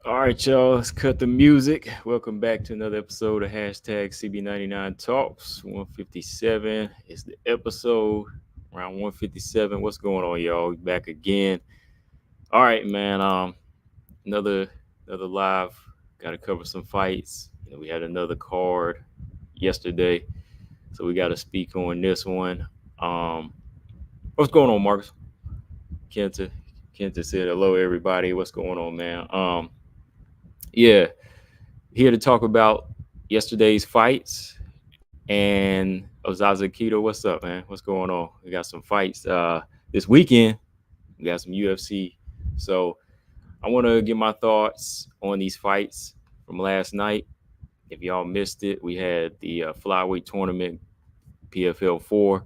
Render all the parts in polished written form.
All right, y'all, let's cut the music. Welcome back to another episode of hashtag CB99 Talks. 157 is the episode, around 157. What's going on, y'all? Back again. All right, man. Another live. Got to cover some fights. We had another card yesterday, so we got to speak on this one. What's going on, Marcus? Kenta said hello, everybody. What's going on, man? Yeah, here to talk about yesterday's fights. And Ozaza Keto, what's up, man? What's going on? We got some fights this weekend. We got some UFC. So I want to give my thoughts on these fights from last night. If y'all missed it, we had the flyweight tournament, PFL 4.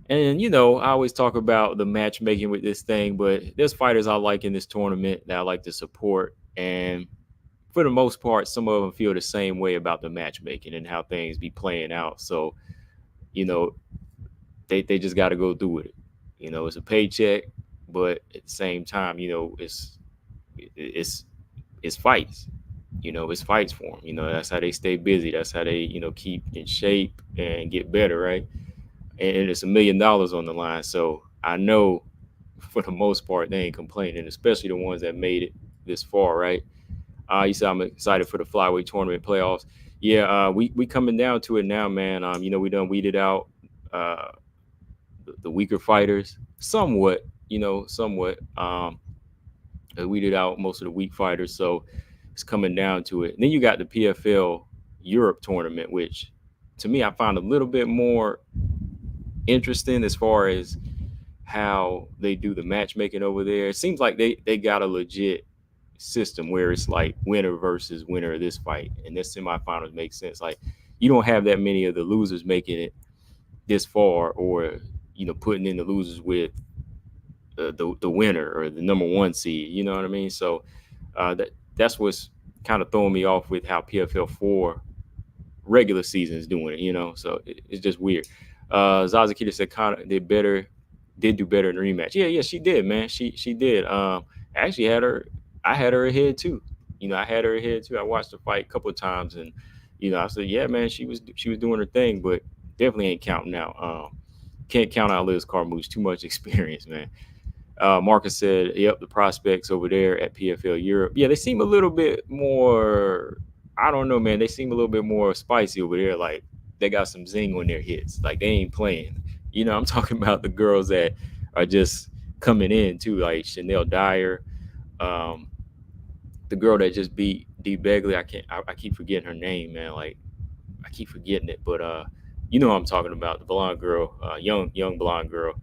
And, I always talk about the matchmaking with this thing, but there's fighters I like in this tournament that I like to support. And for the most part, some of them feel the same way about the matchmaking and how things be playing out. So, they just got to go through with it. It's a paycheck, but at the same time, it's fights. It's fights for them. That's how they stay busy. That's how they, keep in shape and get better, right? And it's $1 million on the line. So I know for the most part, they ain't complaining, especially the ones that made it this far, right? You said I'm excited for the flyweight tournament playoffs. Yeah, we coming down to it now, man. We done weeded out the weaker fighters somewhat, somewhat. weeded out most of the weak fighters, so it's coming down to it. And then you got the PFL Europe tournament, which to me I found a little bit more interesting as far as how they do the matchmaking over there. It seems like they got a legit system where it's like winner versus winner of this fight, and this semifinals makes sense. Like you don't have that many of the losers making it this far, or putting in the losers with the winner or the number one seed. You know what I mean? So that's what's kind of throwing me off with how PFL 4 regular season is doing it. So it's just weird. Zazakita said Connor did do better in the rematch. Yeah, she did, man. She did. I actually I had her ahead too. I had her ahead too. I watched the fight a couple of times, and I said, yeah, man, she was doing her thing, but definitely ain't counting out. Can't count out Liz Carmouche. Too much experience, man. Marcus said, yep, the prospects over there at PFL Europe. Yeah, they seem a little bit more, I don't know, man. They seem a little bit more spicy over there. Like they got some zing on their hits. Like they ain't playing. I'm talking about the girls that are just coming in too, like Chanel Dyer, the girl that just beat D Begley. I keep forgetting her name, man. Like I keep forgetting it, but what I'm talking about, the blonde girl, young blonde girl.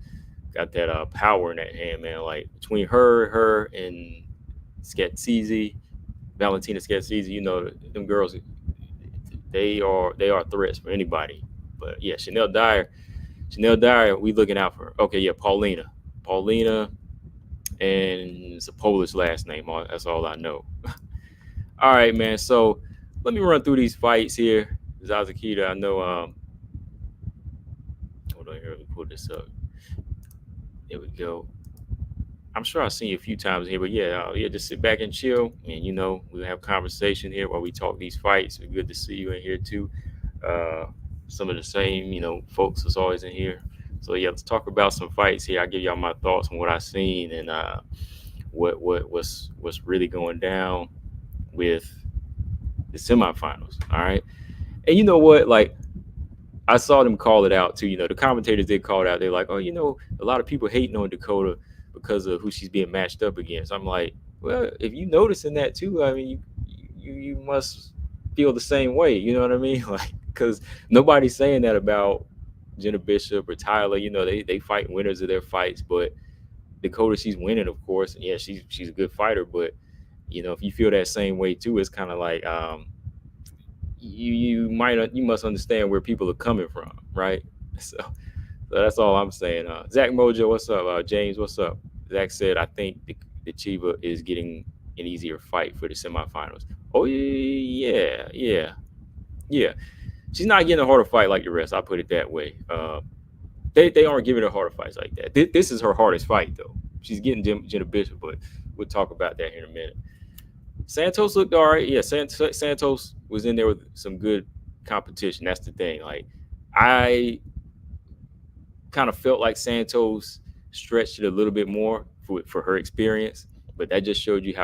Got that power in that hand, man. Like between her, and Scatsizi, Valentina Scatsizi, them girls, they are threats for anybody. But yeah, Chanel Dyer, we looking out for her. Okay, yeah, Paulina, and it's a Polish last name. That's all I know. All right, man. So let me run through these fights here. Zazakita, I know. Hold on here. Let me pull this up. There we go. I'm sure I've seen you a few times here, but yeah, just sit back and chill, and we'll have conversation here while we talk these fights. It's good to see you in here too. Uh, some of the same, folks is always in here. So yeah, let's talk about some fights here. I'll give y'all my thoughts on what I've seen and what's really going down with the semifinals. All right, and you know what, like I saw them call it out too. The commentators did call it out. They're like, oh, a lot of people hating on Dakota because of who she's being matched up against. I'm like, well, if you noticing that too, I mean, you must feel the same way. You know what I mean? Like, because nobody's saying that about Jenna Bishop or Tyler. They fight winners of their fights, but Dakota, she's winning, of course, and yeah, she's a good fighter. But if you feel that same way too, it's kind of like you must understand where people are coming from, right? So that's all I'm saying. Zach Mojo, what's up? James, what's up? Zach said, I think Ditcheva is getting an easier fight for the semifinals. Oh yeah. She's not getting a harder fight like the rest. I'll put it that way. They aren't giving her harder fights like that. This is her hardest fight though. She's getting Jenna Bishop, but we'll talk about that here in a minute. Santos looked all right. Yeah, Santos was in there with some good competition. That's the thing. Like, I kind of felt like Santos stretched it a little bit more for her experience, but that just showed you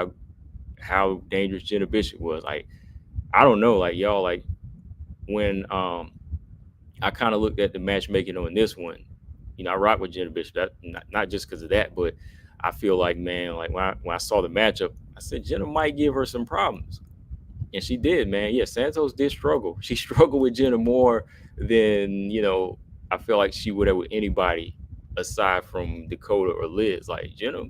how dangerous Jenna Bishop was. Like, I don't know, like y'all, like when I kind of looked at the matchmaking on this one, I rock with Jenna Bishop. That not just because of that, but I feel like, man, like when I saw the matchup, I said Jenna might give her some problems, and she did, man. Yeah, Santos did struggle. She struggled with Jenna more than I feel like she would have with anybody aside from Dakota or Liz. Like Jenna,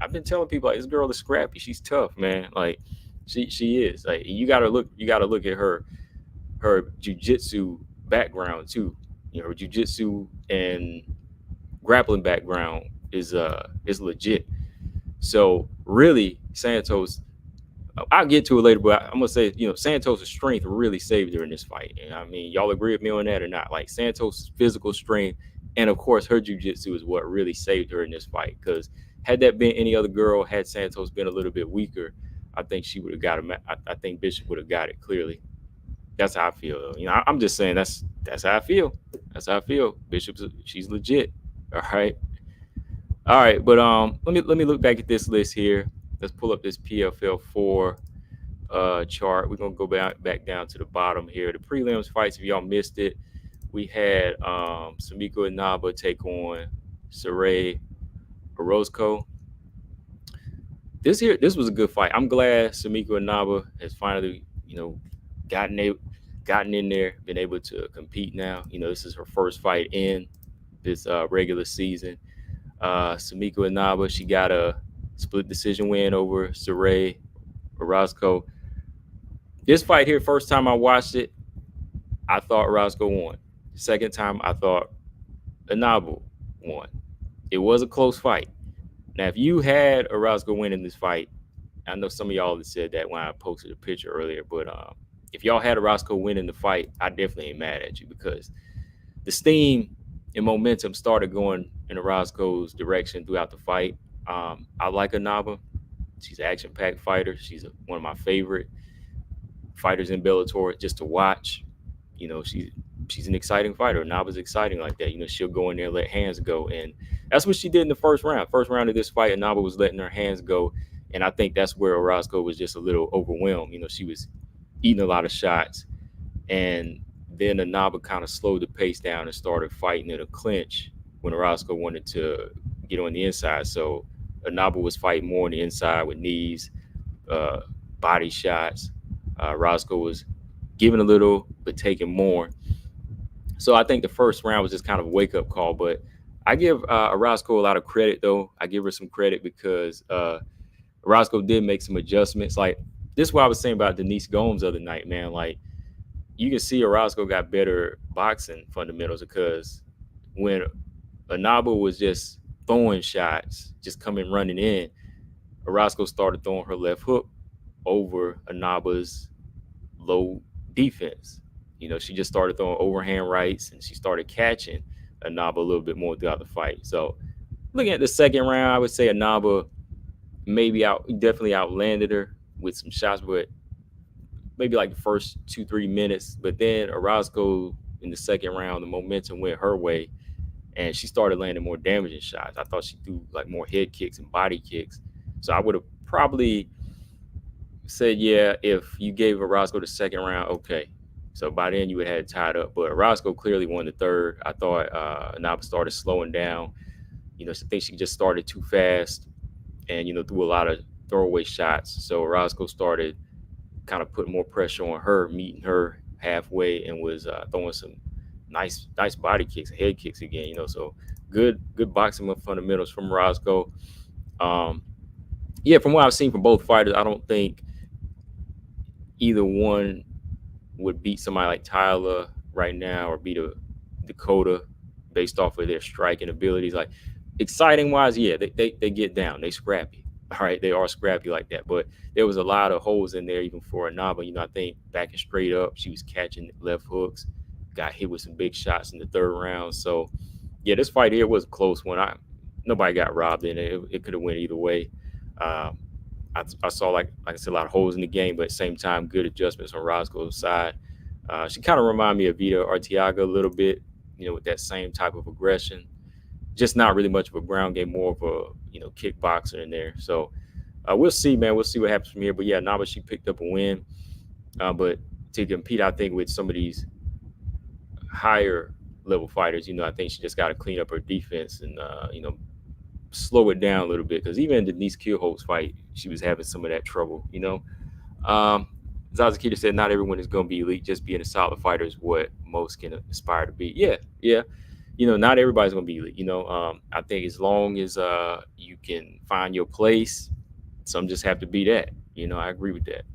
I've been telling people, like, this girl is scrappy. She's tough, man. Like she is. Like you gotta look at her jiu-jitsu background too. Her jiu-jitsu and grappling background is legit. So really, Santos, I'll get to it later, but I'm gonna say, Santos' strength really saved her in this fight. And I mean, y'all agree with me on that or not? Like Santos' physical strength, and of course her jiu-jitsu is what really saved her in this fight. Because had that been any other girl, had Santos been a little bit weaker, I think she would have got him. I think Bishop would have got it clearly. That's how I feel, though. I'm just saying that's how I feel. That's how I feel. Bishop, she's legit. All right. But let me look back at this list here. Let's pull up this PFL 4 chart. We're gonna go back down to the bottom here. The prelims fights, if y'all missed it, we had Sumiko Inaba take on Saray Orozco. this was a good fight. I'm glad Samiko Inaba has finally, gotten a, gotten in there, been able to compete now. This is her first fight in this regular season. Samiko Inaba, she got a split decision win over Saray Orozco. This fight here, first time I watched it, I thought Orozco won. Second time, I thought Inaba won. It was a close fight. Now, if you had Orozco winning this fight, I know some of y'all have said that when I posted a picture earlier, but if y'all had Orozco winning the fight, I definitely ain't mad at you because the steam and momentum started going in Orozco's direction throughout the fight. I like Inaba. She's an action-packed fighter. She's one of my favorite fighters in Bellator just to watch. She's an exciting fighter. Inaba's exciting like that. She'll go in there and let hands go, and that's what she did in the first round. First round of this fight, Inaba was letting her hands go, and I think that's where Orozco was just a little overwhelmed. She was eating a lot of shots, and then Inaba kind of slowed the pace down and started fighting in a clinch when Orozco wanted to get on the inside. So Inaba was fighting more on the inside with knees, body shots. Orozco was giving a little but taking more. So I think the first round was just kind of a wake-up call. But I give Orozco a lot of credit, though. I give her some credit because Orozco did make some adjustments. Like, this is what I was saying about Denise Gomes the other night, man. Like, you can see Orozco got better boxing fundamentals because when Inaba was just throwing shots, just coming running in, Orozco started throwing her left hook over Inaba's low defense. She just started throwing overhand rights and she started catching Inaba a little bit more throughout the fight. So looking at the second round, I would say Inaba definitely outlanded her with some shots, but maybe like the first 2-3 minutes. But then Orozco in the second round, the momentum went her way and she started landing more damaging shots. I thought she threw like more head kicks and body kicks. So I would have probably said, yeah, if you gave Orozco the second round, okay. So by then you would have had it tied up. But Orozco clearly won the third. I thought Inaba started slowing down. I think she just started too fast and, threw a lot of throwaway shots. So Orozco started kind of putting more pressure on her, meeting her halfway, and was throwing some nice body kicks, head kicks again. So good boxing fundamentals from Orozco. From what I've seen from both fighters, I don't think either one would beat somebody like Tyler right now or beat a Dakota based off of their striking abilities. Like, exciting wise, yeah, they get down, they scrappy. All right, they are scrappy like that, but there was a lot of holes in there even for Inaba. I think backing straight up, she was catching left hooks, got hit with some big shots in the third round. So yeah, this fight here was a close one. Nobody got robbed in it. It could have went either way. I saw, like I said, a lot of holes in the game, but at the same time, good adjustments on Roscoe's side. She kind of reminded me of Vita Arteaga a little bit, with that same type of aggression. Just not really much of a ground game, more of a, kickboxer in there. So we'll see, man. We'll see what happens from here. But yeah, Naba, she picked up a win. But to compete, I think, with some of these higher level fighters, I think she just got to clean up her defense and, slow it down a little bit, because even in Denise Kielholtz's fight, she was having some of that trouble. Zaza Keita said, not everyone is going to be elite. Just being a solid fighter is what most can aspire to be. Yeah. Not everybody's going to be elite. I think as long as you can find your place, some just have to be that. I agree with that.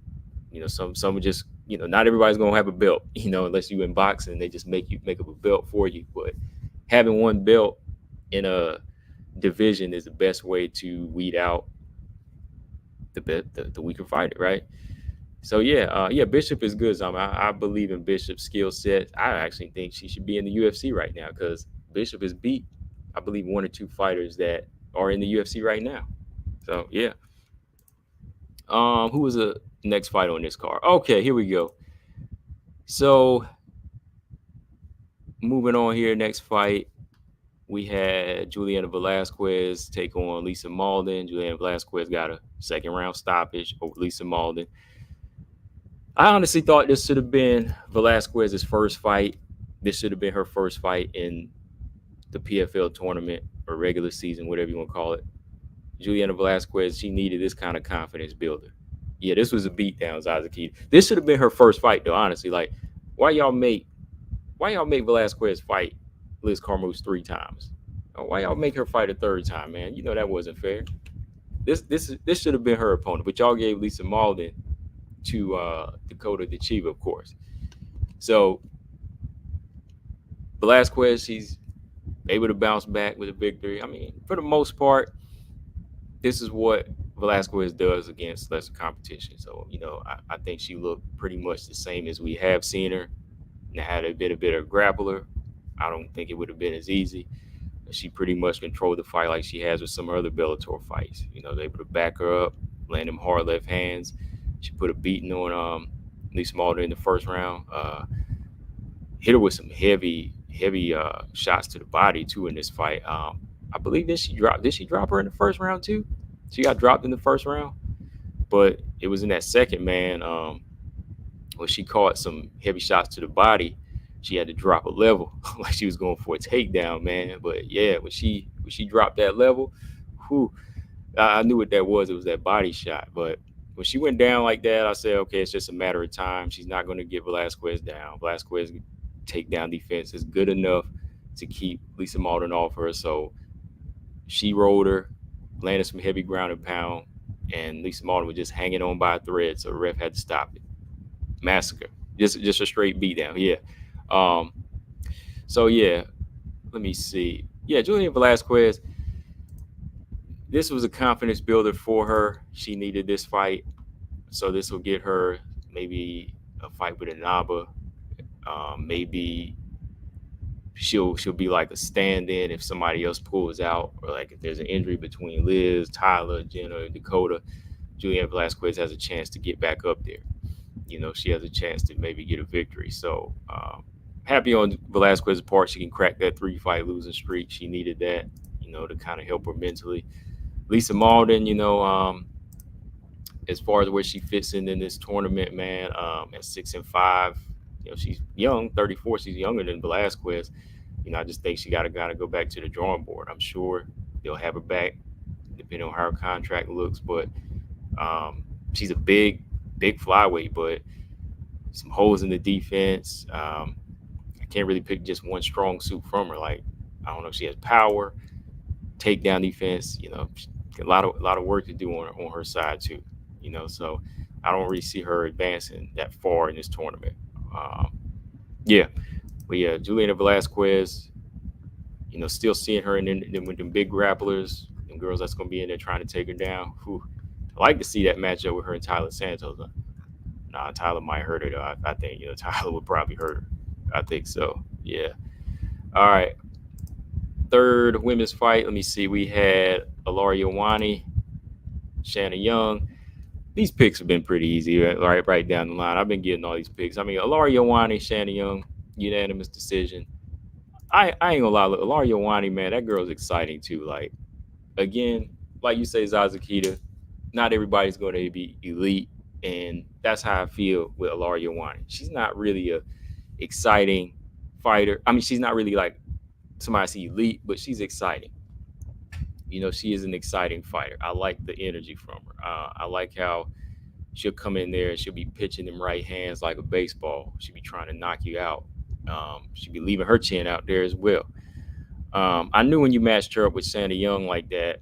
Some just, not everybody's going to have a belt, unless you in boxing, they just make up a belt for you. But having one belt in a division is the best way to weed out the weaker fighter, right? So Bishop is good. I believe in Bishop's skill set. I actually think she should be in the UFC right now, because Bishop has beat, I believe, one or two fighters that are in the UFC right now. So yeah. Who was the next fight on this card? Okay, here we go. So moving on here, next fight, we had Juliana Velasquez take on Lisa Malden. Juliana Velasquez got a second round stoppage over Lisa Malden. I honestly thought this should have been Velasquez's first fight. This should have been her first fight in the PFL tournament or regular season, whatever you want to call it. Juliana Velasquez, she needed this kind of confidence builder. Yeah, this was a beatdown, Zazaki. This should have been her first fight, though. Honestly, like, why y'all make Velasquez fight Liz Carmouche 3 times? Why y'all make her fight a third time, man? You know that wasn't fair. This should have been her opponent, but y'all gave Lisa Malden to Dakota Ditcheva, of course. So Velasquez, she's able to bounce back with a victory. I mean, for the most part, this is what Velasquez does against lesser competition. So, I think she looked pretty much the same as we have seen her. Now, had it been a better grappler, I don't think it would have been as easy. She pretty much controlled the fight like she has with some other Bellator fights. They're able to back her up, land them hard left hands. She put a beating on Lisa Malden in the first round. Hit her with some heavy shots to the body too in this fight. I believe did she drop her in the first round too? She got dropped in the first round, but it was in that second, man. When she caught some heavy shots to the body, she had to drop a level like she was going for a takedown, man. But yeah, when she dropped that level, whew, I knew what that was. It was that body shot. But when she went down like that, I said, okay, it's just a matter of time. She's not going to get Velasquez down. Velasquez takedown defense is good enough to keep Lisa Malden off her. So she rolled her, landed some heavy ground and pound, and Lisa Malden was just hanging on by a thread. So the ref had to stop it. Massacre. Just a straight beatdown. Yeah. So yeah, let me see. Yeah, Juliana Velasquez, this was a confidence builder for her. She needed this fight. So this will get her maybe a fight with Inaba. Maybe she'll be like a stand-in if somebody else pulls out, or like if there's an injury between Liz, Tyler, Jenna, Dakota. Juliana Velasquez has a chance to get back up there. She has a chance to maybe get a victory. So happy on Velasquez's part. She can crack that 3-fight losing streak. She needed that, to kind of help her mentally. Lisa Malden, as far as where she fits in this tournament, man, at 6-5, she's young, 34. She's younger than Velasquez. I just think she gotta go back to the drawing board. I'm sure they'll have her back, depending on how her contract looks. But she's a big flyweight, but some holes in the defense. I can't really pick just one strong suit from her. Like, I don't know if she has power, takedown defense. A lot of work to do on her side too. So I don't really see her advancing that far in this tournament. Yeah, but yeah, Juliana Velasquez. Still seeing her with them big grapplers and girls that's gonna be in there trying to take her down. Whew. I like to see that matchup with her and Tyler Santos. Nah, Tyler might hurt her though. I think Tyler would probably hurt her. I think so. Yeah. All right. Third women's fight. Let me see. We had Ilaria Wani, Shanna Young. These picks have been pretty easy, right down the line. I've been getting all these picks. I mean, Ilaria Wani, Shanna Young, unanimous decision. I ain't gonna lie, look, Ilaria Wani, man, that girl's exciting too. Like, again, like you say, Zazakita, not everybody's going to be elite, and that's how I feel with Ilaria Wani. She's not really a exciting fighter. I mean, she's not really like somebody I see elite, but she's exciting. She is an exciting fighter. I like the energy from her. I like how she'll come in there and she'll be pitching them right hands like a baseball. She'll be trying to knock you out. She'll be leaving her chin out there as well. I knew when you matched her up with Shanna Young like that,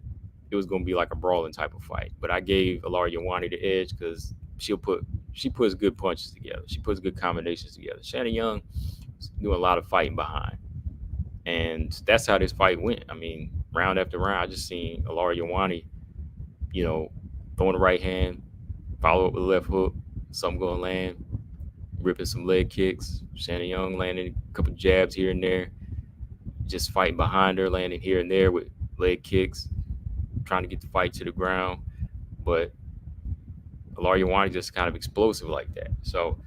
it was going to be like a brawling type of fight. But I gave Ilaria Wani the edge because she puts good punches together. She puts good combinations together. Shanna Young is doing a lot of fighting behind. And that's how this fight went. I mean, round after round, I just seen Ilaria Wani, throwing the right hand, follow up with a left hook, something going to land, ripping some leg kicks. Shanna Young landing a couple jabs here and there, just fighting behind her, landing here and there with leg kicks, trying to get the fight to the ground. But Ilaria Wani just kind of explosive like that. So,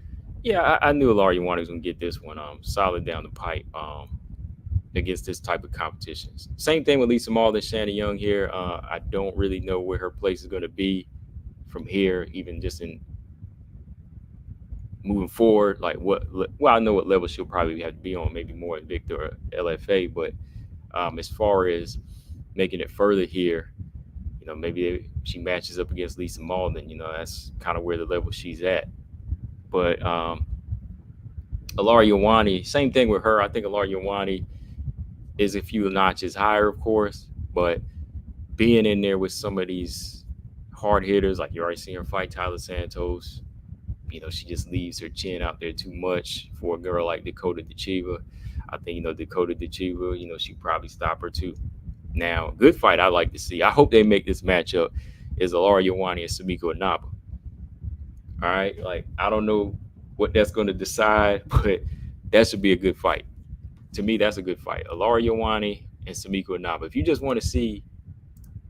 yeah, I knew Ilaria Wani was going to get this one solid down the pipe against this type of competition. Same thing with Lisa Malden, Shanna Young here. I don't really know where her place is going to be from here, even just in moving forward. Like I know what level she'll probably have to be on, maybe more Invicta or LFA. But as far as making it further here, Maybe she matches up against Lisa Malden. That's kind of where the level she's at. But Alara Yawani, same thing with her. I think Alara Yawani is a few notches higher, of course, but being in there with some of these hard hitters, like you already seen her fight Tyler Santos, she just leaves her chin out there too much for a girl like Dakota Ditcheva. I think, Dakota Ditcheva, she probably stop her too. Now, good fight I like to see. I hope they make this matchup is Alara Yawani and Sumiko Inaba. All right, like I don't know what that's going to decide, but that should be a good fight. To me, that's a good fight. Alara Yawani and Sumiko Inaba. If you just want to see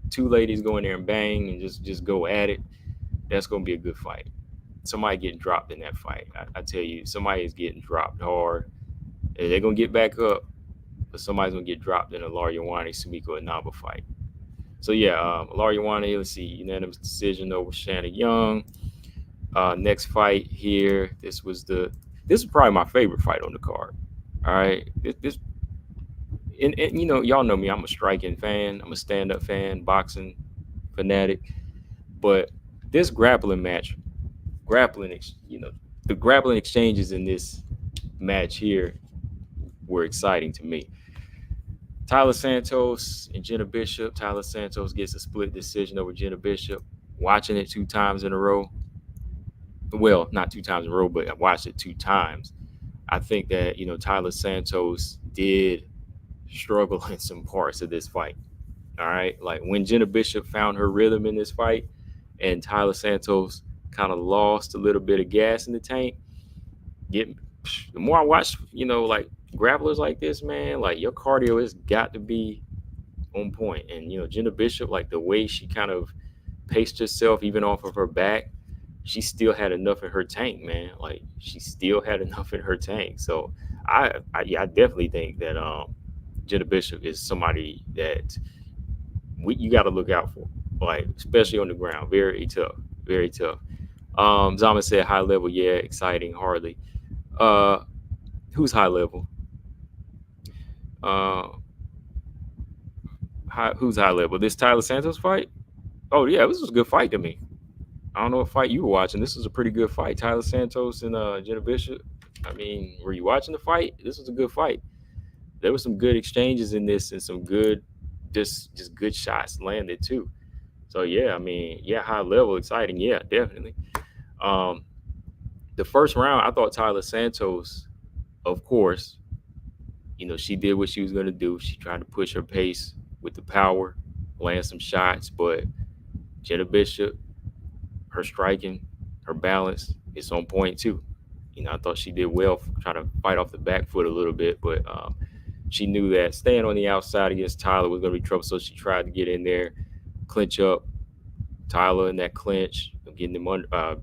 two ladies go in there and bang and just go at it, that's going to be a good fight. Somebody getting dropped in that fight. I tell you, somebody is getting dropped hard. They're going to get back up, but somebody's going to get dropped in a Alara Yawani Sumiko Inaba fight. So, yeah, Alara Yawani, let's see, unanimous decision over Shanna Young. Next fight here, this was probably my favorite fight on the card. All right, and y'all know me, I'm a striking fan, I'm a stand-up fan, boxing fanatic, but this grappling match, the grappling exchanges in this match here were exciting to me. Tyler Santos and Jenna Bishop. Tyler Santos gets a split decision over Jenna Bishop. Watching it 2 times in a row. Well, not 2 times in a row, but I watched it 2 times. I think that, Tyler Santos did struggle in some parts of this fight. All right. Like when Jenna Bishop found her rhythm in this fight and Tyler Santos kind of lost a little bit of gas in the tank. The more I watch, like grapplers like this, man, like your cardio has got to be on point. And, Jenna Bishop, like the way she kind of paced herself, even off of her back, she still had enough in her tank, man. Like she still had enough in her tank. So I definitely think that Jenna Bishop is somebody that you got to look out for, like especially on the ground. Very tough, very tough. Zama said high level, yeah, exciting, hardly. Who's high level? Who's high level? This Tyler Santos fight? Oh yeah, this was a good fight to me. I don't know what fight you were watching. This was a pretty good fight. Tyler Santos and Jenna Bishop. I mean, were you watching the fight? This was a good fight. There were some good exchanges in this and some good, just good shots landed too. So yeah, I mean, yeah, high level, exciting. Yeah, definitely. The first round, I thought Tyler Santos, of course, she did what she was going to do. She tried to push her pace with the power, land some shots, but Jenna Bishop, her striking, her balance, it's on point too. I thought she did well trying to fight off the back foot a little bit, but she knew that staying on the outside against Tyler was going to be trouble, so she tried to get in there, clinch up Tyler in that clinch, getting them under. I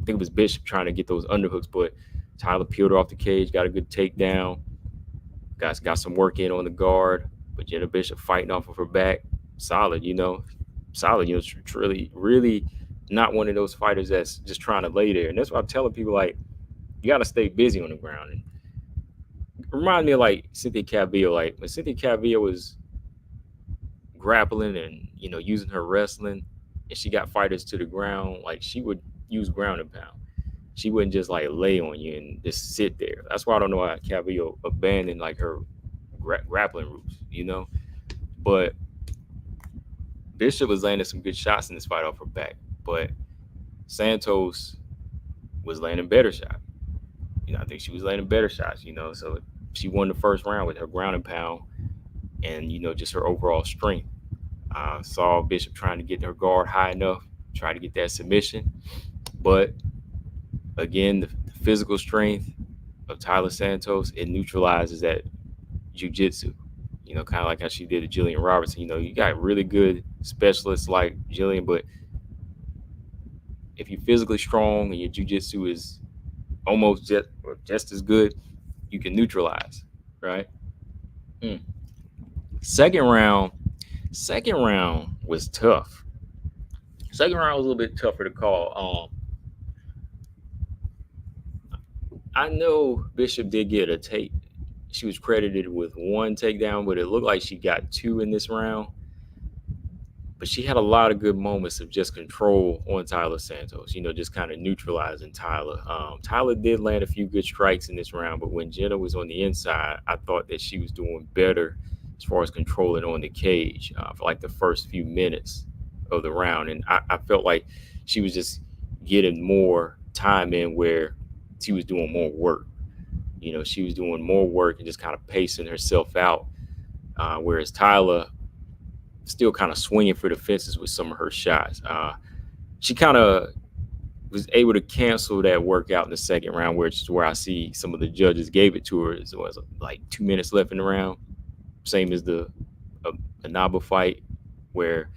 think it was Bishop trying to get those underhooks, but Tyler peeled her off the cage, got a good takedown, got some work in on the guard, but Jenna Bishop fighting off of her back, solid, solid, really, really not one of those fighters that's just trying to lay there. And that's what I'm telling people, like, you got to stay busy on the ground. And remind me of like Cynthia Calvillo, like when Cynthia Calvillo was grappling and, using her wrestling and she got fighters to the ground, like she would use ground and pound. She wouldn't just like lay on you and just sit there. That's why I don't know why Calvillo abandoned like her grappling roots, But Bishop was landing some good shots in this fight off her back, but Santos was landing better shots. I think she was landing better shots, so she won the first round with her ground and pound and, just her overall strength. Saw Bishop trying to get her guard high enough, try to get that submission. But again, the physical strength of Tyler Santos, it neutralizes that jiu-jitsu, kind of like how she did to Jillian Robertson. You got really good specialists like Jillian, but if you're physically strong and your jiu-jitsu is almost just as good, you can neutralize, right? Second round was tough. Second round was a little bit tougher to call. I know Bishop did get a take. She was credited with 1 takedown, but it looked like she got 2 in this round. but she had a lot of good moments of just control on Tyler Santos, just kind of neutralizing Tyler. Tyler did land a few good strikes in this round, but when Jenna was on the inside, I thought that she was doing better as far as controlling on the cage for like the first few minutes of the round. And I felt like she was just getting more time in where she was doing more work. She was doing more work and just kind of pacing herself out. Whereas Tyler still kind of swinging for the fences with some of her shots. She kind of was able to cancel that workout in the second round, which is where I see some of the judges gave it to her. It was like 2 minutes left in the round, same as the Anaba fight, where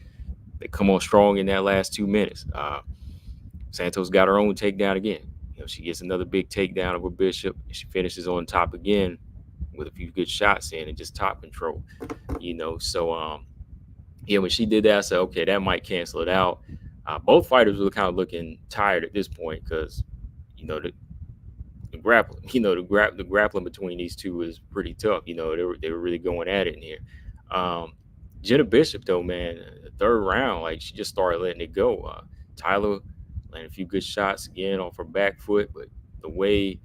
they come on strong in that last 2 minutes. Santos got her own takedown again. She gets another big takedown over Bishop, and she finishes on top again with a few good shots in and just top control. So when she did that, I said, okay, that might cancel it out. Both fighters were kind of looking tired at this point because, the grappling, the grappling between these two was pretty tough. They were really going at it in here. Jenna Bishop, though, man, the third round, like she just started letting it go. Tyler landed a few good shots again off her back foot, but the way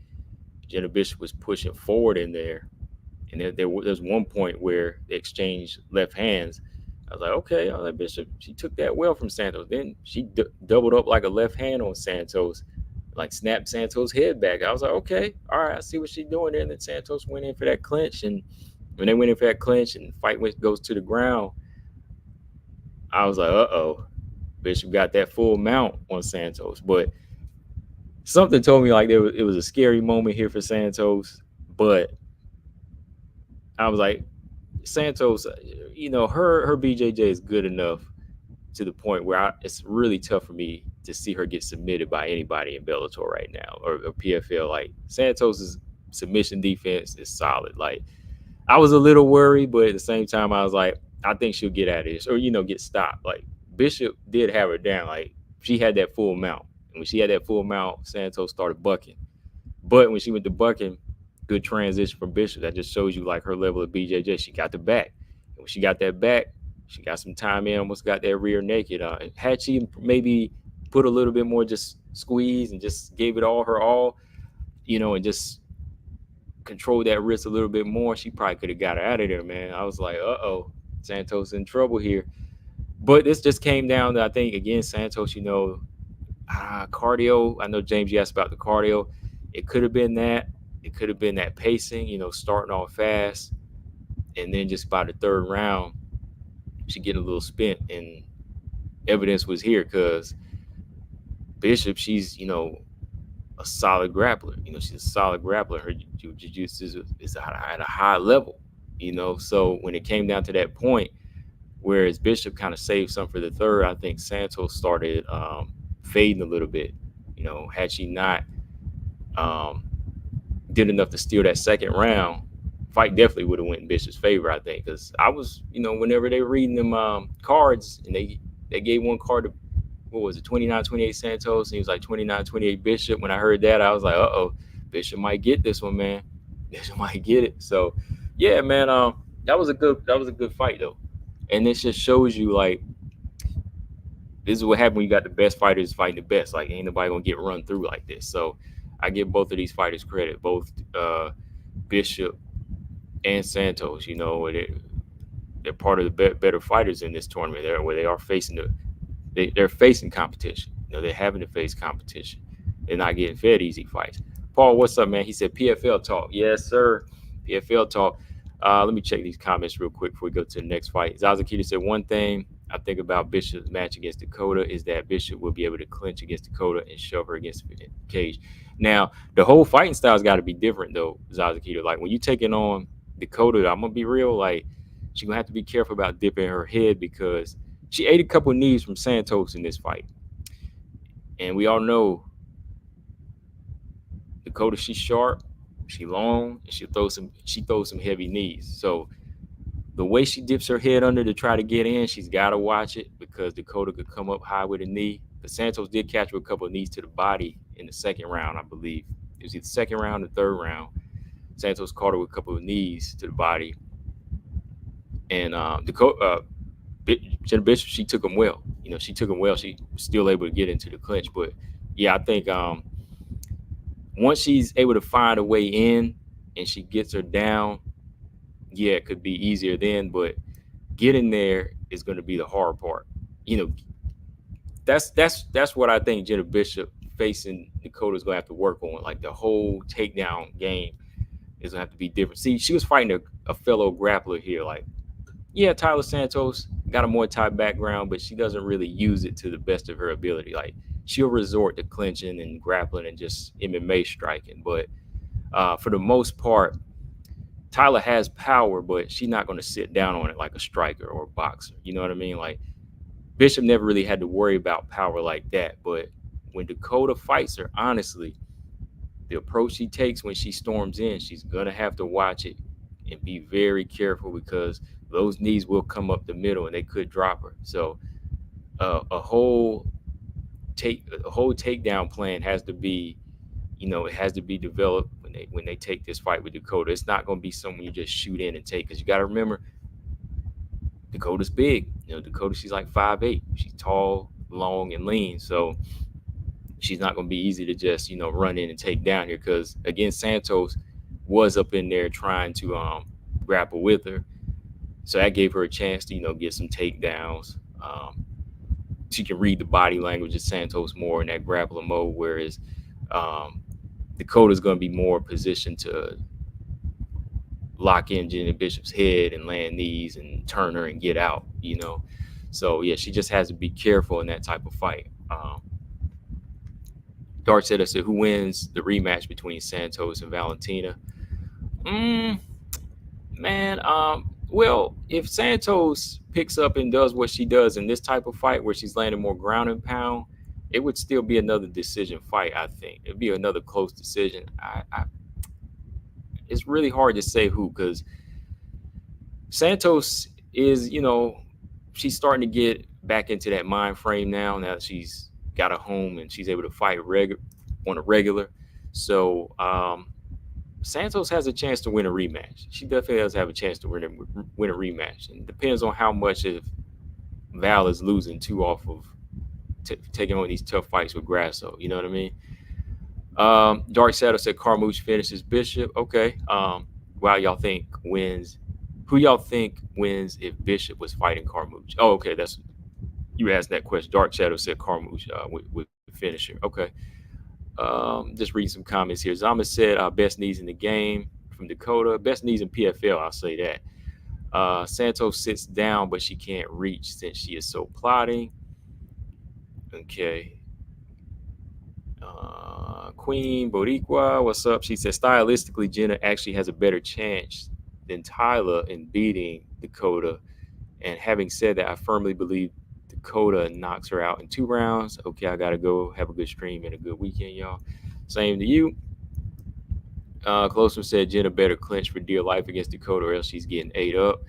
Jenna Bishop was pushing forward in there, and there's one point where they exchanged left hands. I was like, okay, Bishop, she took that well from Santos. Then she doubled up like a left hand on Santos, like snapped Santos' head back. I was like, okay, all right, I see what she's doing there. And then Santos went in for that clinch. And when they went in for that clinch and the fight goes to the ground, I was like, uh-oh, Bishop got that full mount on Santos. But something told me like it was a scary moment here for Santos. But I was like, Santos, her BJJ is good enough to the point where it's really tough for me to see her get submitted by anybody in Bellator right now or PFL. Like Santos's submission defense is solid. Like I was a little worried, but at the same time, I was like, I think she'll get at it or get stopped. Like Bishop did have her down. Like she had that full mount, and when she had that full mount, Santos started bucking. But when she went to bucking, good transition from Bishop. That just shows you like her level of BJJ. She got the back. And when she got that back, she got some time in, almost got that rear naked. Had she maybe put a little bit more just squeeze and just gave it all, and just control that wrist a little bit more, she probably could have got her out of there, man. I was like, uh-oh, Santos in trouble here. But this just came down to, I think, again, Santos, cardio. I know, James, you asked about the cardio. It could have been that. It could have been that pacing, starting off fast. And then just by the third round, she getting a little spent. And evidence was here because Bishop, she's, a solid grappler. She's a solid grappler. Her jiu-jitsu is at a high level, So when it came down to that point, whereas Bishop kind of saved some for the third, I think Santos started fading a little bit. Had she not did enough to steal that second round, fight definitely would have went in Bishop's favor, I think. Because I was, whenever they were reading them cards and they gave one card to, what was it, 29-28 Santos, and he was like 29-28 Bishop. When I heard that, I was like, uh-oh, Bishop might get this one, man. Bishop might get it. So, yeah, man, that was a good fight, though. And this just shows you, like, this is what happened when you got the best fighters fighting the best. Like, ain't nobody going to get run through like this. So, I give both of these fighters credit, both Bishop and Santos. They're part of the better fighters in this tournament. Where they are facing they're facing competition. They're having to face competition. They're not getting fed easy fights. Paul, what's up, man? He said PFL talk. Yes, sir. PFL talk. Let me check these comments real quick before we go to the next fight. Zazakita said, one thing I think about Bishop's match against Dakota is that Bishop will be able to clinch against Dakota and shove her against the cage. Now, the whole fighting style's got to be different, though, Zazakita. Like, when you're taking on Dakota, I'm going to be real, like, she's going to have to be careful about dipping her head because she ate a couple of knees from Santos in this fight. And we all know Dakota, she's sharp, she long, and she throws some heavy knees. So the way she dips her head under to try to get in, she's got to watch it because Dakota could come up high with a knee. But Santos did catch her a couple of knees to the body in the second round, I believe. It was either the second round or the third round. Santos caught her with a couple of knees to the body. And Jenna Bishop, she took him well. She took him well. She was still able to get into the clinch. But yeah, I think once she's able to find a way in and she gets her down, yeah, it could be easier then. But getting there is going to be the hard part. You know, that's what I think Jenna Bishop facing Dakota's going to have to work on. Like the whole takedown game is going to have to be different. See, she was fighting a fellow grappler here. Like, yeah, Tyler Santos got a Muay Thai background, but she doesn't really use it to the best of her ability. Like, she'll resort to clinching and grappling and just MMA striking. But for the most part, Tyler has power, but she's not going to sit down on it like a striker or a boxer. You know what I mean? Like, Bishop never really had to worry about power like that. But when Dakota fights her, honestly, the approach she takes when she storms in, she's going to have to watch it and be very careful because those knees will come up the middle and they could drop her. So a whole takedown plan has to be, it has to be developed when they take this fight with Dakota. It's not going to be someone you just shoot in and take, because you got to remember Dakota's big. Dakota, she's like 5'8". She's tall, long, and lean. So she's not going to be easy to just, run in and take down here, because again, Santos was up in there trying to grapple with her. So that gave her a chance to, get some takedowns. She can read the body language of Santos more in that grappling mode, whereas Dakota's going to be more positioned to lock in Jenna Bishop's head and land knees and turn her and get out, So, yeah, she just has to be careful in that type of fight. Dart said, who wins the rematch between Santos and Valentina? Well, if Santos picks up and does what she does in this type of fight where she's landing more ground and pound, it would still be another decision fight, I think. It'd be another close decision. It's really hard to say who, because Santos is, she's starting to get back into that mind frame now that she's got a home and she's able to fight on a regular. So Santos has a chance to win a rematch. She definitely does have a chance to win a rematch. And it depends on how much if Val is losing too off of taking on these tough fights with Grasso. You know what I mean? Dark Shadow said Carmouche finishes Bishop. Okay. Wow, y'all think wins? Who y'all think wins if Bishop was fighting Carmouche? Oh, okay. That's, you asked that question. Dark Shadow said Carmouche with finisher. Okay. Just reading some comments here. Zama said best knees in the game from Dakota. Best knees in PFL, I'll say that. Santos sits down, but she can't reach since she is so plotting. Okay. Queen Boricua, what's up? She said stylistically, Jenna actually has a better chance than Tyler in beating Dakota. And having said that, I firmly believe Dakota knocks her out in 2 rounds. Okay, I gotta go. Have a good stream and a good weekend, y'all. Same to you. Closer said Jenna better clinch for dear life against Dakota, or else she's getting ate up.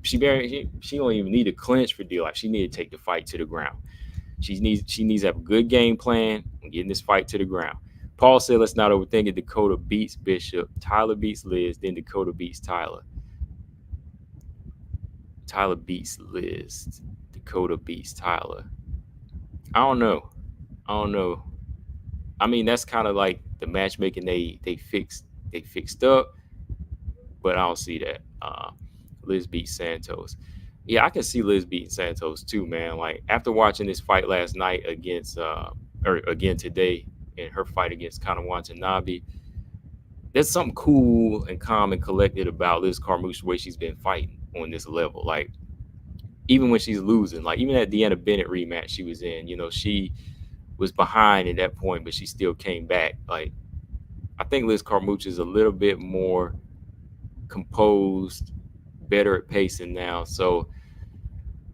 She don't even need to clinch for dear life. She need to take the fight to the ground. She needs to have a good game plan and getting this fight to the ground. Paul said, let's not overthink it. Dakota beats Bishop. Tyler beats Liz. Then Dakota beats Tyler. Tyler beats Liz. Dakota beats Tyler. I don't know. I mean, that's kind of like the matchmaking they fixed up, but I don't see that. Liz beats Santos. Yeah, I can see Liz beating Santos too, man. Like after watching this fight last night against or again today in her fight against Kana Watanabe, there's something cool and calm and collected about Liz Carmouche, the way she's been fighting on this level. Like even when she's losing, like even at Deanna Bennett rematch she was in, she was behind at that point, but she still came back. Like I think Liz Carmouche is a little bit more composed, better at pacing now. So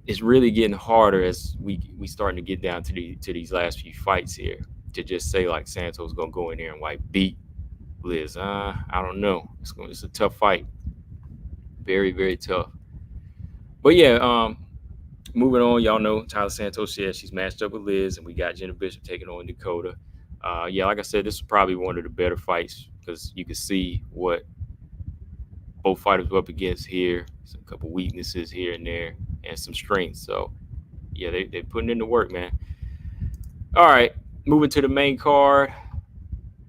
it's really getting harder as we starting to get down to these last few fights here to just say like Santos gonna go in there and like beat Liz. I don't know. It's a tough fight. Very, very tough. But yeah, moving on, y'all know Tyler Santos said she's matched up with Liz, and we got Jenna Bishop taking on Dakota. Yeah, like I said, this is probably one of the better fights because you can see what both fighters were up against here. There's a couple weaknesses here and there. and some strength. So yeah, they putting in the work, man. All right, moving to the main card.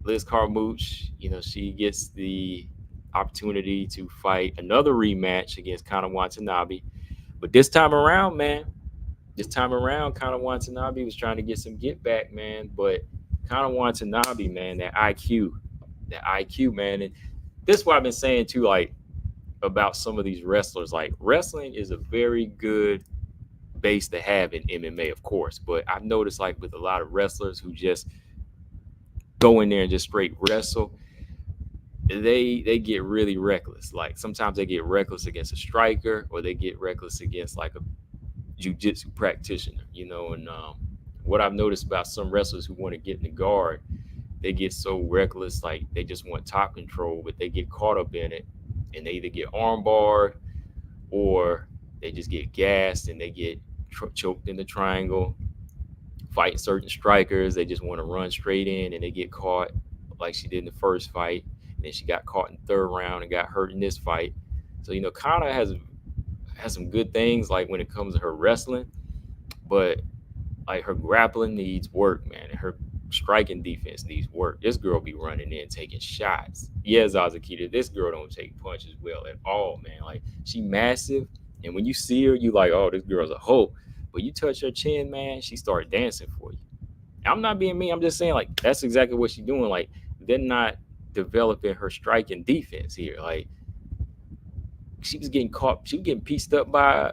Liz Carmouche, she gets the opportunity to fight another rematch against Kana Watanabe. But this time around, man, Kana Watanabe was trying to get some get back, man. But Kana Watanabe, man, that IQ, man. And this is what I've been saying too, like about some of these wrestlers. Like wrestling is a very good base to have in MMA, of course. But I've noticed like with a lot of wrestlers who just go in there and just straight wrestle, they get really reckless. Like sometimes they get reckless against a striker, or they get reckless against like a jiu-jitsu practitioner, and what I've noticed about some wrestlers who want to get in the guard, they get so reckless, like they just want top control, but they get caught up in it, and they either get armbarred or they just get gassed and they get choked in the triangle. Fighting certain strikers, they just want to run straight in and they get caught, like she did in the first fight. And then she got caught in the third round and got hurt in this fight. So Kana has some good things like when it comes to her wrestling, but like her grappling needs work, man, and her striking defense needs work. This girl be running in taking shots. Yeah, Zazakita, this girl don't take punches well at all, man. Like she massive, and when you see her, you like, oh, this girl's a hoe. But you touch her chin, man, she start dancing for you. I'm not being mean. I'm just saying, like, that's exactly what she's doing. Like, they're not developing her striking defense here. Like, she was getting caught. She was getting pieced up by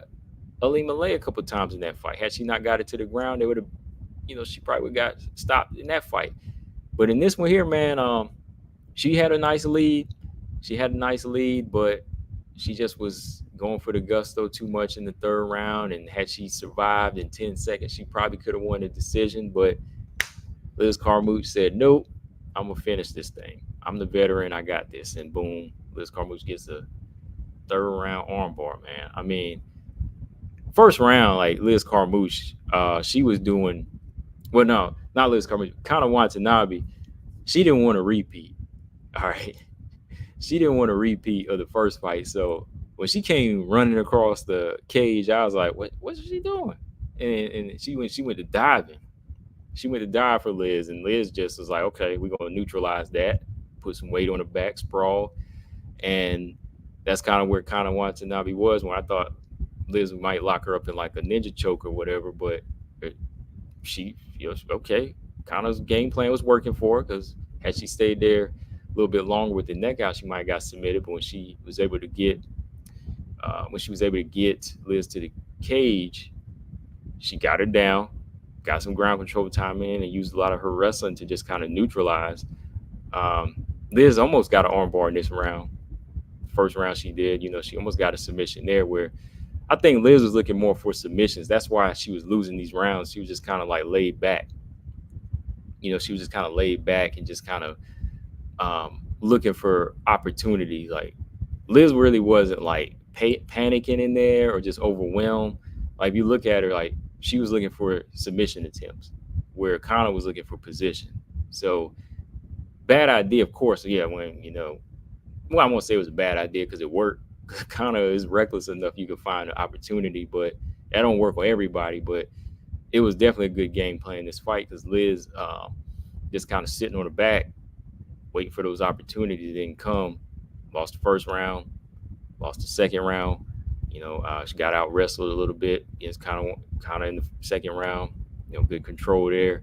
Ali Malay a couple of times in that fight. Had she not got it to the ground, they would have, she probably would have got stopped in that fight. But in this one here, man, she had a nice lead. But she just was going for the gusto too much in the third round. And had she survived in 10 seconds, she probably could have won the decision. But Liz Carmouche said, nope, I'm going to finish this thing. I'm the veteran. I got this. And boom, Liz Carmouche gets a third round armbar, man. I mean, first round, like Liz Carmouche, she was doing, well, no, not Liz Carmouche, Kana Watanabe. She didn't want to repeat. All right. She didn't want to repeat of the first fight. So when she came running across the cage, I was like, what's she doing? And she went to diving. She went to dive for Liz, and Liz just was like, okay, we're going to neutralize that, put some weight on her back, sprawl. And that's kind of where Kana Watanabe was when I thought Liz might lock her up in like a ninja choke or whatever. But she, okay, Kana's game plan was working for her, because had she stayed there a little bit longer with the neck out, she might have got submitted. But when she was able to get Liz to the cage, she got her down, got some ground control time in, and used a lot of her wrestling to just kind of neutralize. Liz almost got an armbar in this round. First round she did, she almost got a submission there, where I think Liz was looking more for submissions. That's why she was losing these rounds. She was just kind of like laid back. She was just kind of laid back and just kind of looking for opportunity. Like Liz really wasn't like panicking in there or just overwhelmed. Like if you look at her, like she was looking for submission attempts, where Kana was looking for position. So bad idea, of course. Yeah, when I won't say it was a bad idea because it worked. Kana is reckless enough you can find an opportunity, but that don't work on everybody. But it was definitely a good game playing this fight, because Liz just kind of sitting on the back, waiting for those opportunities. Didn't come. Lost the first round, lost the second round. She got out wrestled a little bit. It's kind of in the second round. Good control there,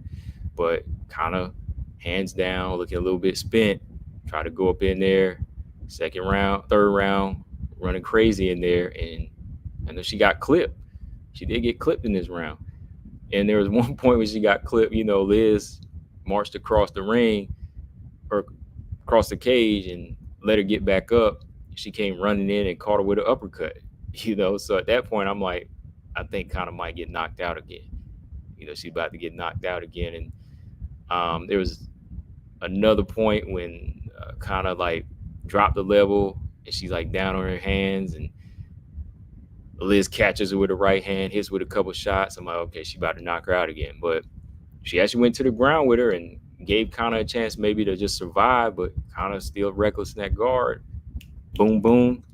but kind of hands down, looking a little bit spent. Try to go up in there. Second round, third round, running crazy in there, and I know she got clipped. She did get clipped in this round, and there was one point when she got clipped. Liz marched across the ring or across the cage and let her get back up. She came running in and caught her with an uppercut. So at that point, I'm like, I think Kana might get knocked out again. She's about to get knocked out again, and there was another point when Kana like dropped the level and she's like down on her hands, and Liz catches her with the right hand, hits with a couple shots. I'm like, okay, she about to knock her out again. But she actually went to the ground with her and gave Kana a chance maybe to just survive, but Kana still reckless in that guard. Boom, boom.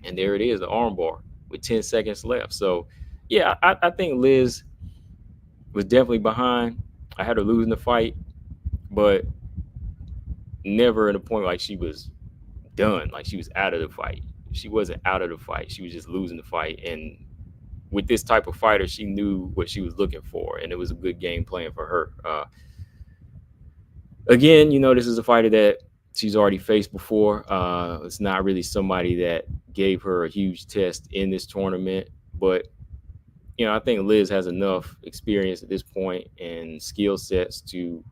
And there it is, the armbar. with 10 seconds left. So, yeah, I think Liz was definitely behind. I had her losing the fight, but never in a point like she was done, like she was out of the fight. She wasn't out of the fight. She was just losing the fight. And with this type of fighter, she knew what she was looking for, and it was a good game plan for her. Again, this is a fighter that she's already faced before. It's not really somebody that gave her a huge test in this tournament, but I think Liz has enough experience at this point and skill sets to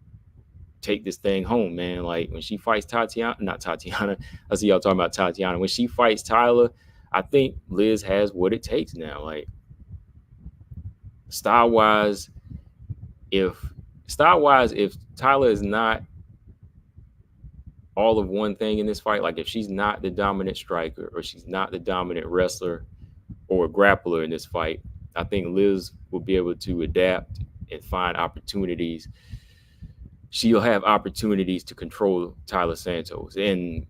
take this thing home, man. Like when she fights not Tatiana. I see y'all talking about Tatiana. When she fights Tyler, I think Liz has what it takes now. Like style wise, if Tyler is not all of one thing in this fight, like if she's not the dominant striker or she's not the dominant wrestler or grappler in this fight, I think Liz will be able to adapt and find opportunities. She'll have opportunities to control Tyler Santos. And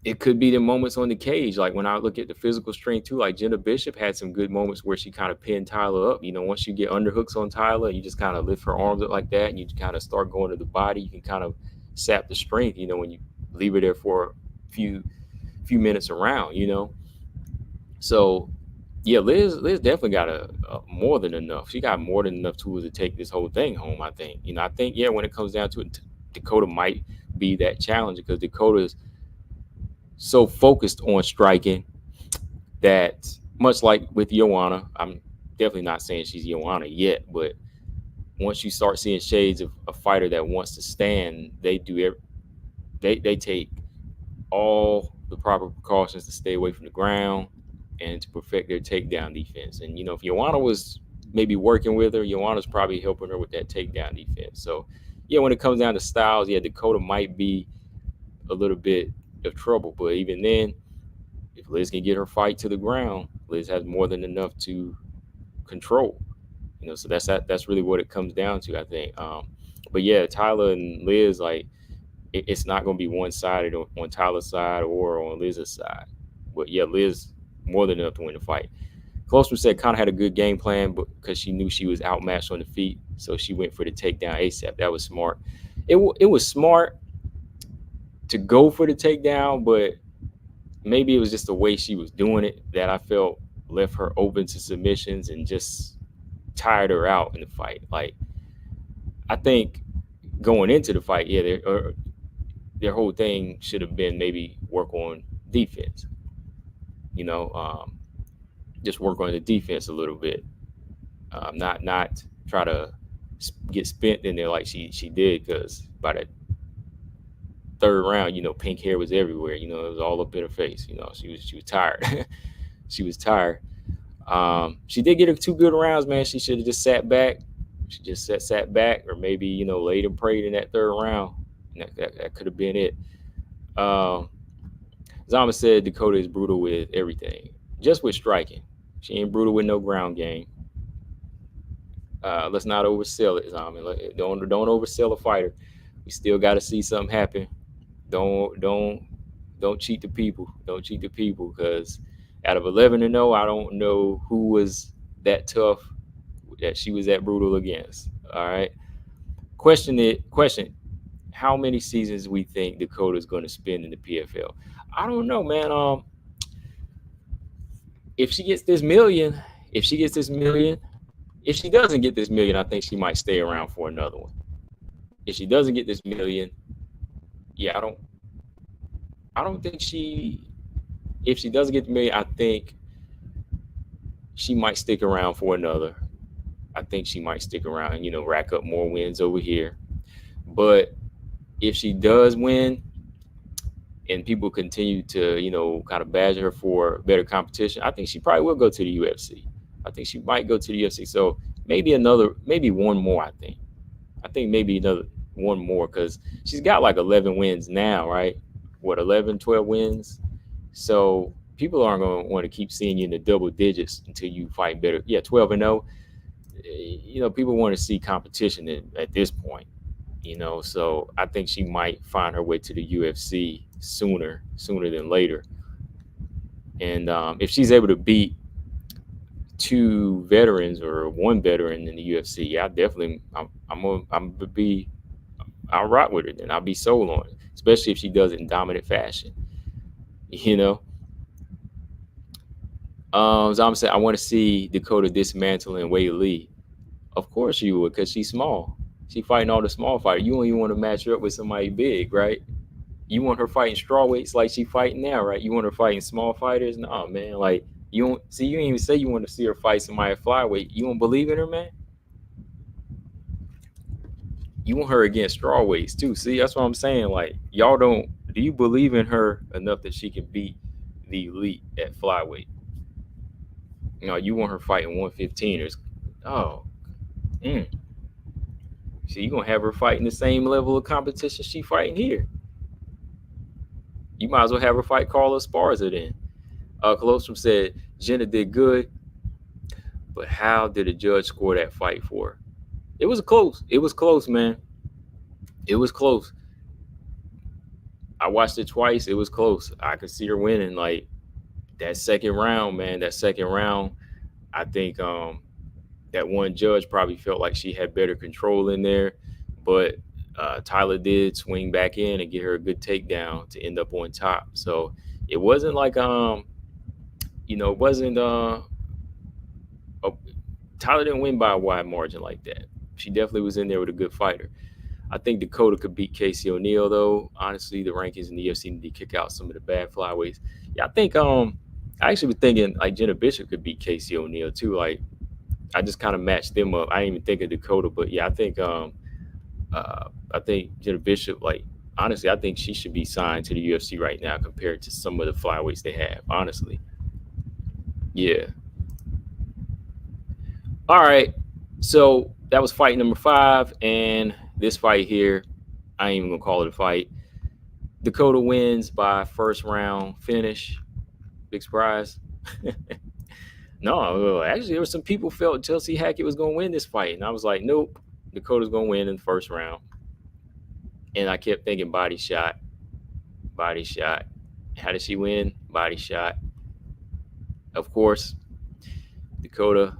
it could be the moments on the cage. Like when I look at the physical strength too, like Jenna Bishop had some good moments where she kind of pinned Tyler up. Once you get underhooks on Tyler, you just kind of lift her arms up like that and you kind of start going to the body. You can kind of sap the strength, when you leave her there for a few minutes around, So yeah, Liz definitely got a more than enough. She got more than enough tools to take this whole thing home, I think. I think, yeah, when it comes down to it, Dakota might be that challenge because Dakota is so focused on striking that, much like with Joanna, I'm definitely not saying she's Joanna yet, but once you start seeing shades of a fighter that wants to stand, they take all the proper precautions to stay away from the ground and to perfect their takedown defense. And, if Joanna was maybe working with her, Joanna's probably helping her with that takedown defense. So, yeah, when it comes down to styles, yeah, Dakota might be a little bit of trouble. But even then, if Liz can get her fight to the ground, Liz has more than enough to control. So that's really what it comes down to, I think. But yeah, Tyler and Liz, like, it's not going to be one-sided on Tyler's side or on Liz's side. But yeah, Liz more than enough to win the fight. Closeman said kind of had a good game plan, but because she knew she was outmatched on the feet, so she went for the takedown ASAP. That was smart. It was smart to go for the takedown, but maybe it was just the way she was doing it that I felt left her open to submissions and just tired her out in the fight. Like, I think going into the fight, yeah, their whole thing should have been maybe work on defense. Just work on the defense a little bit. Not try to get spent in there like she did, because by that third round, pink hair was everywhere. It was all up in her face. She was tired. She was tired. She did get her 2 good rounds, man. She should have just sat back. She just sat back, or maybe laid and prayed in that third round. And that could have been it. Zama said Dakota is brutal with everything, just with striking. She ain't brutal with no ground game. Let's not oversell it, Zama. Don't oversell a fighter. We still got to see something happen. Don't cheat the people. Don't cheat the people, because out of 11-0, I don't know who was that tough that she was that brutal against. All right. Question: how many seasons we think Dakota is going to spend in the PFL? I don't know, man. If she gets this million, if she doesn't get this million, I think she might stay around for another one. If she doesn't get this million, yeah, I don't think if she doesn't get the million, I think she might stick around for another. I think she might stick around and, rack up more wins over here. But if she does win and people continue to, kind of badger her for better competition, I think she probably will go to the UFC. I think she might go to the UFC. So maybe one more, I think maybe another one more, because she's got like 11 wins now, right? 11, 12 wins. So people aren't going to want to keep seeing you in the double digits until you fight better. Yeah, 12-0. People want to see competition at this point. So I think she might find her way to the UFC sooner than later. And if she's able to beat two veterans or one veteran in the UFC, yeah, I'm gonna be, I'll rock with her. Then I'll be sold on it, especially if she does it in dominant fashion. You know, so I'm saying I want to see Dakota dismantling Wei Lee. Of course you would, because she's small. She fighting all the small fighters. You don't even want to match her up with somebody big, right? You want her fighting strawweights like she fighting now, right? You want her fighting small fighters? No, man. Like you don't see. You didn't even say you want to see her fight somebody at flyweight. You don't believe in her, man. You want her against strawweights too. See, that's what I'm saying. Like y'all don't. Do you believe in her enough that she can beat the elite at flyweight? You know, you want her fighting 115ers. Oh, mm. So you gonna have her fighting the same level of competition she fighting here. You might as well have her fight Carla Esparza then. Colostrum said Jenna did good, but how did a judge score that fight for her? It was close. It was close, man. It was close. I watched it twice. It was close. I could see her winning. Like that second round, man. That second round, I think that one judge probably felt like she had better control in there, but Tyler did swing back in and get her a good takedown to end up on top. So it wasn't like it wasn't Tyler didn't win by a wide margin like that. She definitely was in there with a good fighter. I think Dakota could beat Casey O'Neill though. Honestly, the rankings in the UFC need to kick out some of the bad flyweights. Yeah, I think I actually was thinking like Jenna Bishop could beat Casey O'Neill too. Like I just kind of matched them up. I didn't even think of Dakota, but yeah, I think Jenna Bishop, like honestly, I think she should be signed to the UFC right now compared to some of the flyweights they have. Honestly, yeah. All right, so that was fight number 5, and this fight here, I ain't even gonna call it a fight. Dakota wins by first round finish. Big surprise. No, actually, there were some people felt Chelsea Hackett was gonna win this fight, and I was like, nope, Dakota's gonna win in the first round. And I kept thinking body shot, body shot. How did she win? Body shot. Of course, Dakota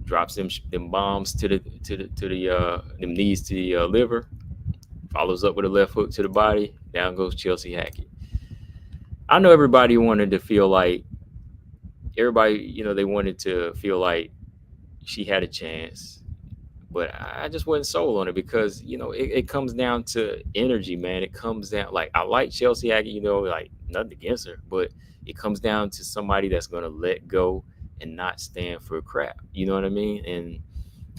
drops them bombs to the them knees to the liver, follows up with a left hook to the body. Down goes Chelsea Hackett. I know everybody wanted to feel like they wanted to feel like she had a chance, but I just wasn't sold on it because it comes down to energy, man. It comes down like I like Chelsea Hackett, like nothing against her, but it comes down to somebody that's gonna let go and not stand for crap. You know what I mean? And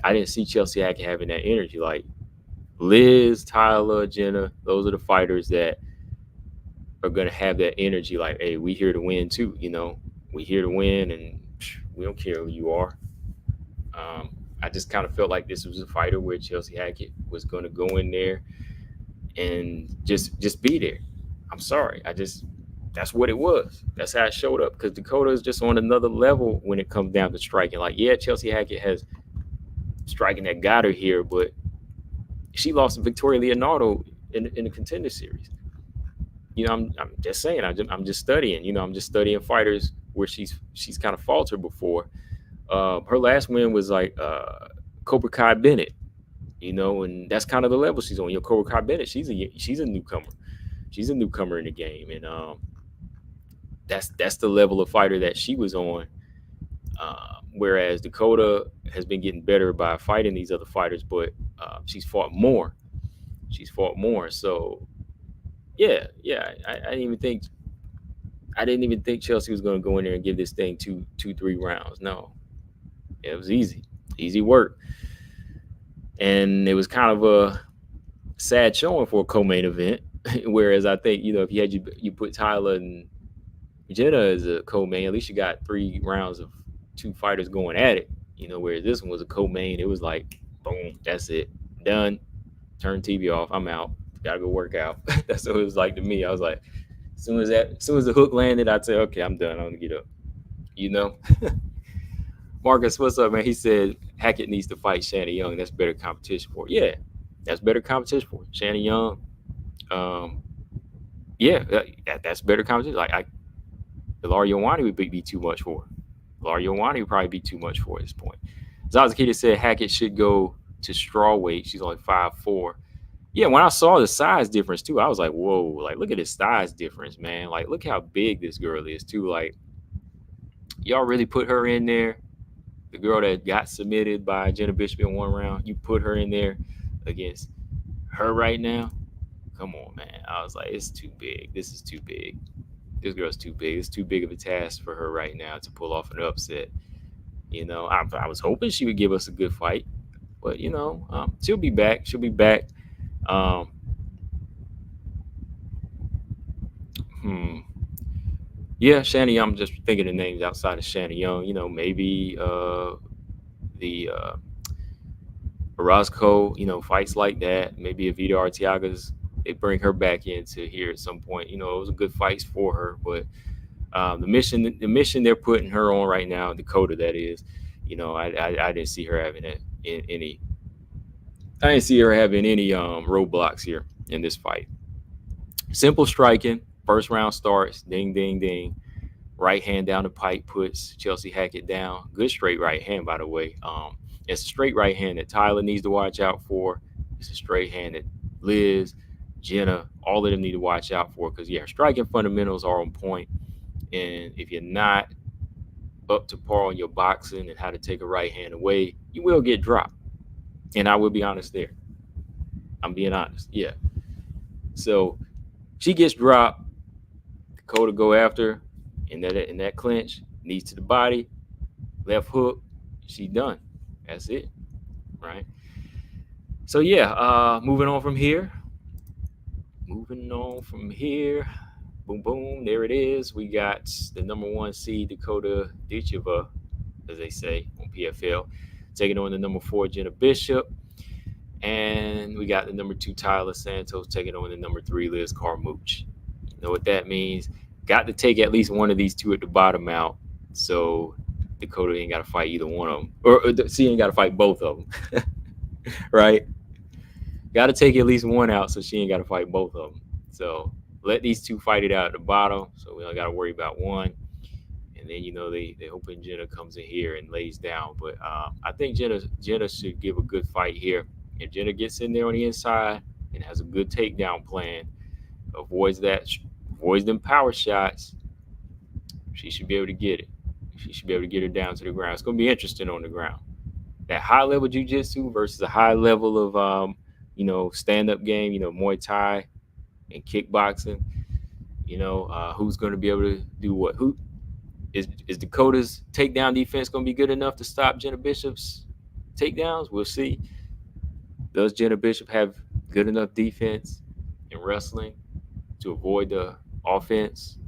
I didn't see Chelsea Hackett having that energy. Like Liz, Tyler, Jenna, those are the fighters that are gonna have that energy. Like, hey, we here to win too. We here to win, and we don't care who you are. I just kind of felt like this was a fighter where Chelsea Hackett was going to go in there and just be there. I'm sorry, that's what it was. That's how it showed up because Dakota is just on another level when it comes down to striking. Like, yeah, Chelsea Hackett has striking that got her here, but she lost to Victoria Leonardo in the Contender Series. I'm just saying. I'm just studying. I'm just studying fighters where she's kind of faltered before. Her last win was like Cobra Kai Bennett, and that's kind of the level she's on. Cobra Kai Bennett, she's a newcomer. She's a newcomer in the game, and that's the level of fighter that she was on. Whereas Dakota has been getting better by fighting these other fighters, but she's fought more. So yeah. I didn't even think Chelsea was going to go in there and give this thing 3 rounds. No, it was easy work, and it was kind of a sad showing for a co-main event. Whereas I think if you put Tyler and Jenna as a co-main, at least you got 3 rounds of 2 fighters going at it. Whereas this one was a co-main, it was like boom, that's it, done. Turn TV off. I'm out. Gotta go work out. That's what it was like to me. I was like, as soon as the hook landed, I'd say, okay, I'm done. I'm gonna get up. Marcus, what's up, man? He said Hackett needs to fight Shannon Young. That's better competition for her. Yeah, that's better competition for her. Shannon Young. Yeah, that's better competition. Like Ilaria would be too much for her. Ilaria would probably be too much for her at this point. Zazakita said Hackett should go to straw weight. She's only 5'4". Yeah, when I saw the size difference too, I was like, whoa, like look at this size difference, man. Like look how big this girl is too. Like y'all really put her in there. The girl that got submitted by Jenna Bishop in one round, you put her in there against her right now. Come on, man. I was like, it's too big. This is too big. This girl's too big. It's too big of a task for her right now to pull off an upset. I was hoping she would give us a good fight, but she'll be back. She'll be back. Um, hmm. Yeah, Shanny. I'm just thinking of names outside of Shanny Young. Maybe the Orozco. Fights like that. Maybe Evita Arteaga's. They bring her back into here at some point. It was a good fight for her, but the mission they're putting her on right now, Dakota, that is. I didn't see her having any. I didn't see her having any roadblocks here in this fight. Simple striking. First round starts. Ding, ding, ding. Right hand down the pipe puts Chelsea Hackett down. Good straight right hand, by the way. It's a straight right hand that Tyler needs to watch out for. It's a straight hand that Liz, Jenna, all of them need to watch out for because, yeah, striking fundamentals are on point. And if you're not up to par on your boxing and how to take a right hand away, you will get dropped. And I will be honest there. I'm being honest. Yeah. So she gets dropped. Dakota go after in that clinch, knees to the body, left hook. She done. That's it. Right. So yeah, moving on from here. Boom, boom. There it is. We got the number 1 seed Dakota Ditcheva, as they say on PFL, taking on the number 4 Jenna Bishop. And we got the number 2 Tyler Santos taking on the number 3 Liz Carmouche. You know what that means? Got to take at least one of these two at the bottom out. So Dakota ain't got to fight either one of them. Or she ain't got to fight both of them. Right? Got to take at least one out so she ain't got to fight both of them. So let these two fight it out at the bottom. So we don't got to worry about one. And then, they hoping Jenna comes in here and lays down. But I think Jenna should give a good fight here. If Jenna gets in there on the inside and has a good takedown plan, avoids them power shots, she should be able to get it. She should be able to get her down to the ground. It's going to be interesting on the ground. That high level jiu-jitsu versus a high level of stand-up game, Muay Thai and kickboxing. Who's going to be able to do what? Who is Dakota's takedown defense going to be good enough to stop Jenna Bishop's takedowns? We'll see. Does Jenna Bishop have good enough defense in wrestling to avoid the offense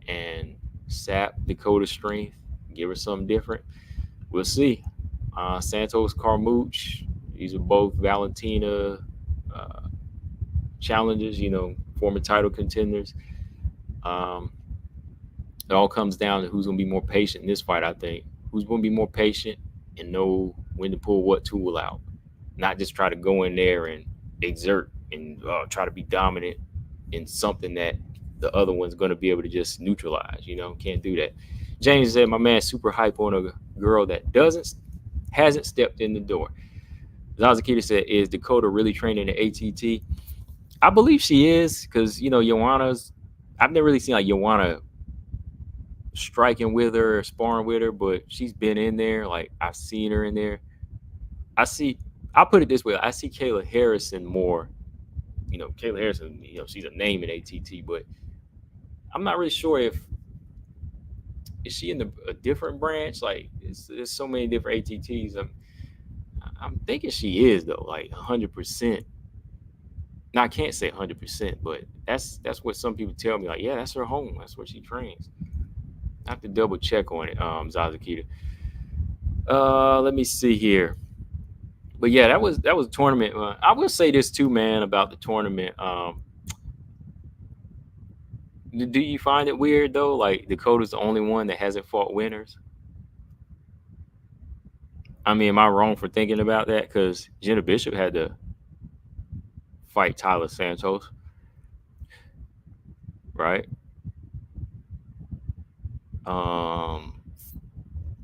and sap Dakota's strength, give her something different? We'll see. Santos, Carmouche, these are both Valentina challengers, former title contenders. It all comes down to who's going to be more patient in this fight, I think. Who's going to be more patient and know when to pull what tool out. Not just try to go in there and exert and try to be dominant in something that the other one's going to be able to just neutralize. Can't do that. James said, my man super hype on a girl that hasn't stepped in the door. Zazakita said, is Dakota really training at ATT? I believe she is because, Joanna's, I've never really seen like Joanna striking with her or sparring with her, but she's been in there. Like I've seen her in there. I'll put it this way. I see Kayla Harrison more. Kayla Harrison, she's a name in ATT, but I'm not really sure is she in a different branch? Like there's so many different ATTs. I'm thinking she is though, like 100%. Now I can't say 100%, but that's what some people tell me. Like, yeah, that's her home. That's where she trains. I have to double check on it, Zazakita. Let me see here. But yeah, that was a tournament. I will say this too, man, about the tournament. Do you find it weird though? Like Dakota's the only one that hasn't fought winners. I mean, am I wrong for thinking about that? Because Jenna Bishop had to fight Tyler Santos, right?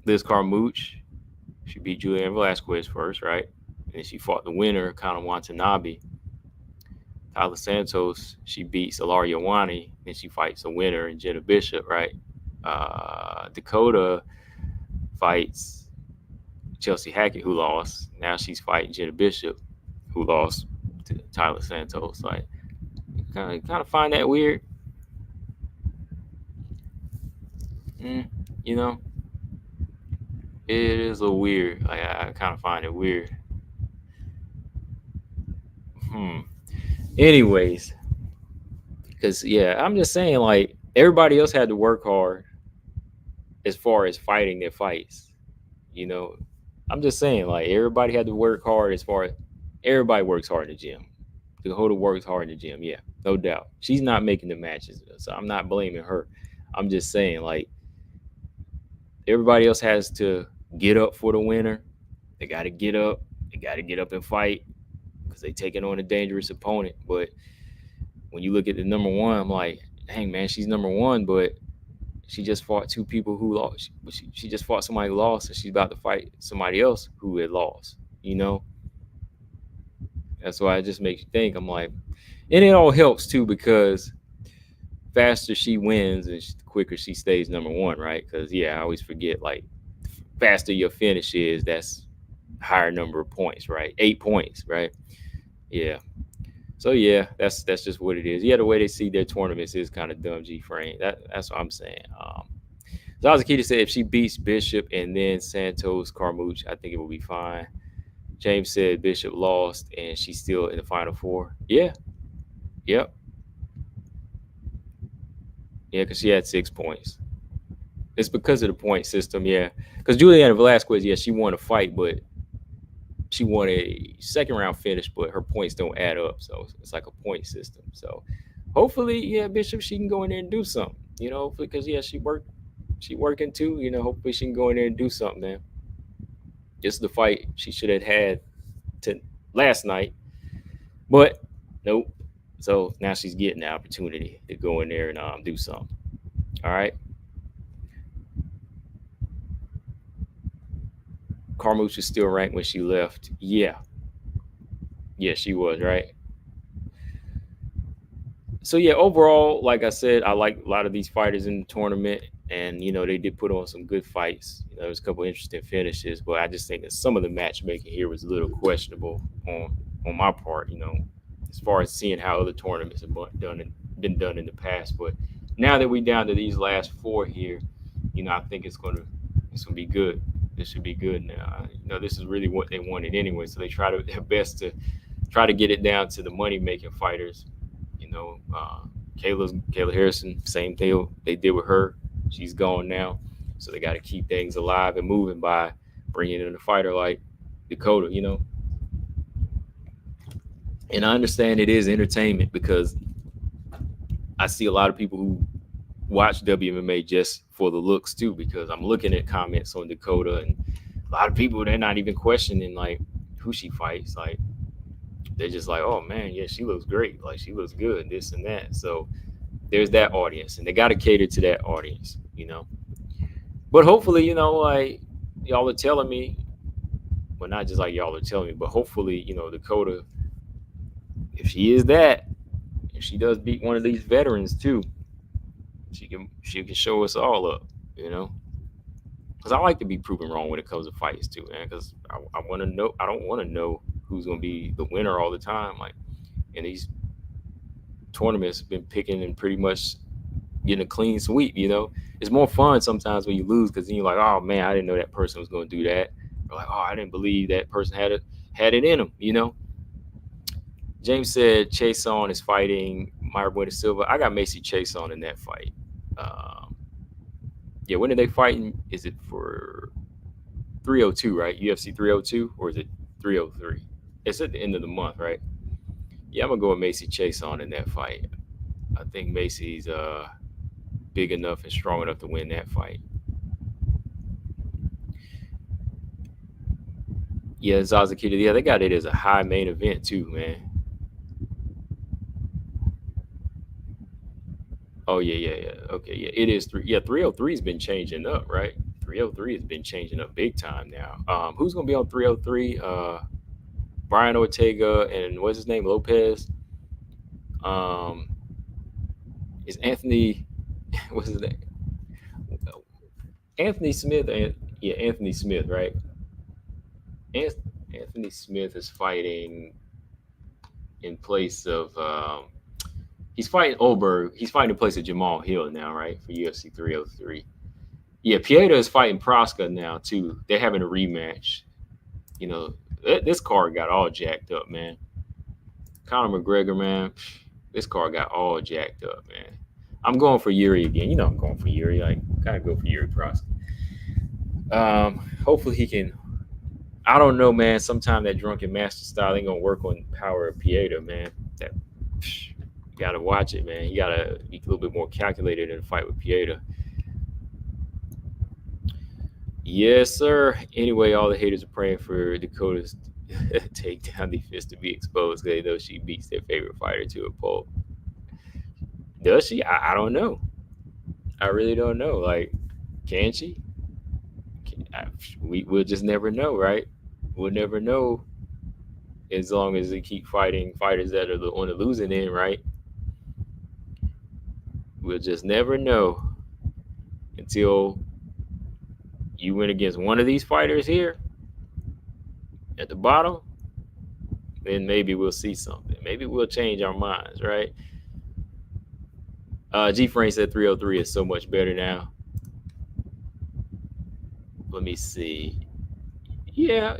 Liz Carmouche, she beat Juliana Velasquez first, right? And she fought the winner, Kana Watanabe. Tyler Santos, she beats Ilaria Wani, and she fights a winner in Jenna Bishop, right? Dakota fights Chelsea Hackett, who lost. Now she's fighting Jenna Bishop, who lost to Tyler Santos. Like, kind of find that weird. You know, it is a little weird. Like, I kind of find it weird. Anyways, because I'm just saying, like, everybody else had to work hard as far as fighting their fights. You know, I'm just saying, like, everybody had to work hard as far as everybody works hard in the gym. Dakota works hard in the gym, yeah, no doubt. She's not making the matches, so I'm not blaming her. I'm just saying, like, everybody else has to get up for the winner. They got to get up. They got to get up and fight because they taking on a dangerous opponent. But when you look at the number one, I'm like, dang, man, she's number one, but she just fought two people who lost. She just fought somebody who lost, and she's about to fight somebody else who had lost. That's why it just makes you think. I'm like, and it all helps too because faster she wins and quicker she stays number one, right? Because I always forget, like, faster your finish is, that's higher number of points, right? 8 points, right? Yeah. So that's just what it is. The way they see their tournaments is kind of dumb, G Frame. That's what I'm saying. Zazakita said if she beats Bishop and then Santos Carmouche, I think it will be fine. James said Bishop lost and she's still in the final four. Yeah. Yep. Yeah, because she had 6 points. It's because of the point system, yeah. Because Juliana Velasquez, she won a fight, but she won a second round finish, but her points don't add up. So it's like a point system. So hopefully, Bishop, she can go in there and do something, because she working too, hopefully she can go in there and do something, man. This is the fight she should have had last night, but nope. So now she's getting the opportunity to go in there and do something. All right. Carmouche is still ranked when she left. Yeah, she was, right? So overall, like I said, I like a lot of these fighters in the tournament, and they did put on some good fights. There was a couple interesting finishes, but I just think that some of the matchmaking here was a little questionable on my part. As far as seeing how other tournaments have been done in the past. But now that we're down to these last 4 here, I think it's gonna be good. This should be good now. This is really what they wanted anyway. So they try their best to try to get it down to the money making fighters. Kayla Harrison, same thing they did with her. She's gone now, so they got to keep things alive and moving by bringing in a fighter like Dakota. And I understand it is entertainment because I see a lot of people who watch WMMA just for the looks too. Because I'm looking at comments on Dakota, and a lot of people, they're not even questioning like who she fights. Like, they're just like, oh man, she looks great. Like, she looks good, this and that. So there's that audience, and they got to cater to that audience, But hopefully, like y'all are telling me, well, not just like y'all are telling me, but hopefully, Dakota, if she is that, if she does beat one of these veterans too, she can show us all up, Because I like to be proven wrong when it comes to fights too, man. Because I want to know. I don't want to know who's going to be the winner all the time. Like, in these tournaments, been picking and pretty much getting a clean sweep. It's more fun sometimes when you lose because then you're like, oh man, I didn't know that person was going to do that. Or like, oh, I didn't believe that person had it in them. James said Chason is fighting Mayra Bueno Silva. I got Macy Chason in that fight. When are they fighting? Is it for 302, right? UFC 302, or is it 303? It's at the end of the month, right? I'm gonna go with Macy Chason in that fight. I think Macy's big enough and strong enough to win that fight. Zazakita, they got it as a high main event too, man. Oh yeah. Okay, yeah, it is three. Yeah, 303 has been changing up, right? 303 has been changing up big time now. Who's gonna be on 303? Brian Ortega and what's his name? Lopez. Um, is Anthony? What's his name? Anthony Smith. Yeah, Anthony Smith, right? Anthony Smith is fighting in place of. He's fighting Oberg. He's fighting in place of Jamal Hill now, right? For UFC 303. Yeah, Pieta is fighting Proska now too. They're having a rematch. You know, this card got all jacked up, man. Conor McGregor, man, this card got all jacked up, man. I'm going for Yuri again. You know I'm going for Yuri. I gotta go for Yuri Proska. Hopefully he can. I don't know, man. Sometime that drunken master style ain't gonna work on power of Pieta, man. That you gotta watch it, man. You gotta be a little bit more calculated in a fight with Pieta. Yes, sir. Anyway, all the haters are praying for Dakota's takedown defense to be exposed because they know she beats their favorite fighter to a pulp. Does she? I don't know. I really don't know. Like, can she? We'll just never know, right? We'll never know as long as they keep fighting fighters that are on the losing end, right? We'll just never know until you win against one of these fighters here at the bottom. Then maybe we'll see something. Maybe we'll change our minds, right? G Frame said 303 is so much better now. Let me see. Yeah.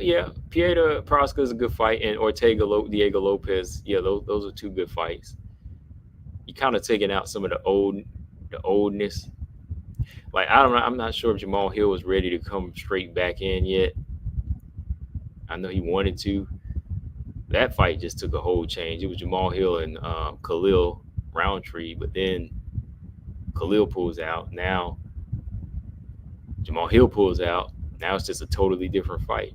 Pieta Proska is a good fight, and Diego Lopez. Yeah, those are two good fights. You kind of taking out some of the oldness. Like I don't know. I'm not sure if Jamal Hill was ready to come straight back in yet. I know he wanted to. That fight just took a whole change. It was Jamal Hill and Khalil Roundtree, but then Khalil pulls out. Now Jamal Hill pulls out. Now it's just a totally different fight.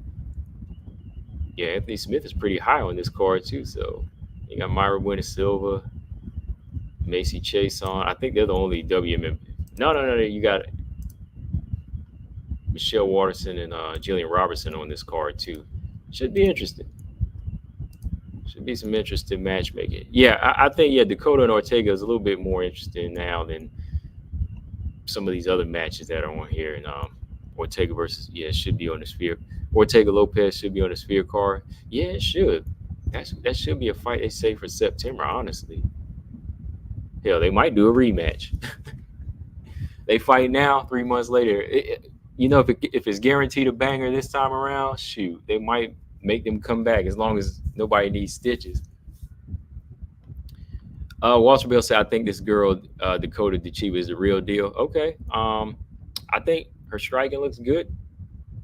Yeah, Anthony Smith is pretty high on this card too. So you got Myra Winter Silva, Macy Chase on. I think they're the only WMMA. No. You got Michelle Watterson and Jillian Robertson on this card too. Should be interesting. Should be some interesting matchmaking. Yeah, I think Dakota and Ortega is a little bit more interesting now than some of these other matches that are on here. And Ortega versus should be on the Sphere. Ortega Lopez should be on the Sphere card. Yeah, it should. That should be a fight they say for September. Honestly, hell, they might do a rematch. They fight now. 3 months later, if it's guaranteed a banger this time around, shoot, they might make them come back as long as nobody needs stitches. Walter Bell said, I think this girl, Dakota Ditcheva, is the real deal. Okay. I think her striking looks good.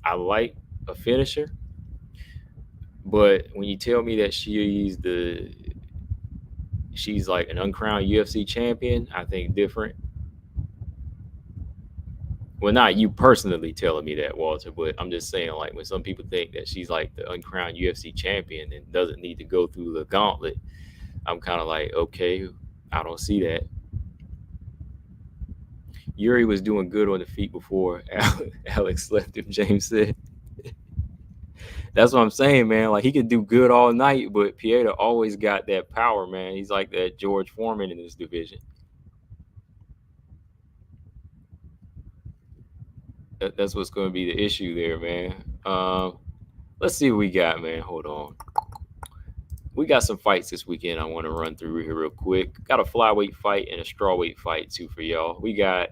I like a finisher. But when you tell me that she's like an uncrowned UFC champion, I think different. Well, not you personally telling me that, Walter, but I'm just saying, like, when some people think that she's like the uncrowned UFC champion and doesn't need to go through the gauntlet, I'm kind of like, okay, I don't see that. Yuri was doing good on the feet before Alex left him, James said. That's what I'm saying, man. Like, he could do good all night, but Pieta always got that power, man. He's like that George Foreman in this division. That's what's going to be the issue there, man. Let's see what we got, man. Hold on. We got some fights this weekend I want to run through here real quick. Got a flyweight fight and a strawweight fight, too, for y'all. We got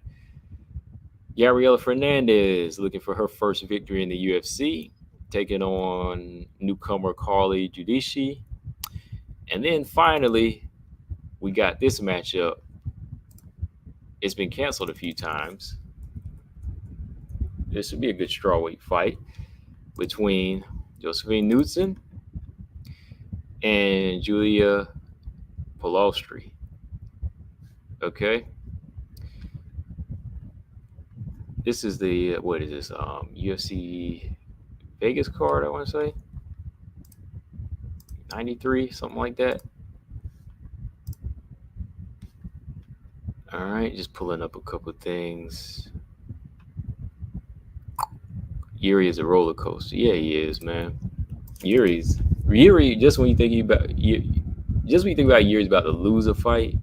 Gabriela Fernandez looking for her first victory in the UFC, taking on newcomer Carly Giudici. And then finally, we got this matchup. It's been canceled a few times. This would be a good strawweight fight between Josephine Knudsen and Julia Polostri. Okay. This is the, what is this? UFC Vegas card, I want to say. 93, something like that. All right, just pulling up a couple things. Yuri is a roller coaster. Yeah, he is, man. Yuri. Just when you think just when you think about Yuri's about to lose a fight,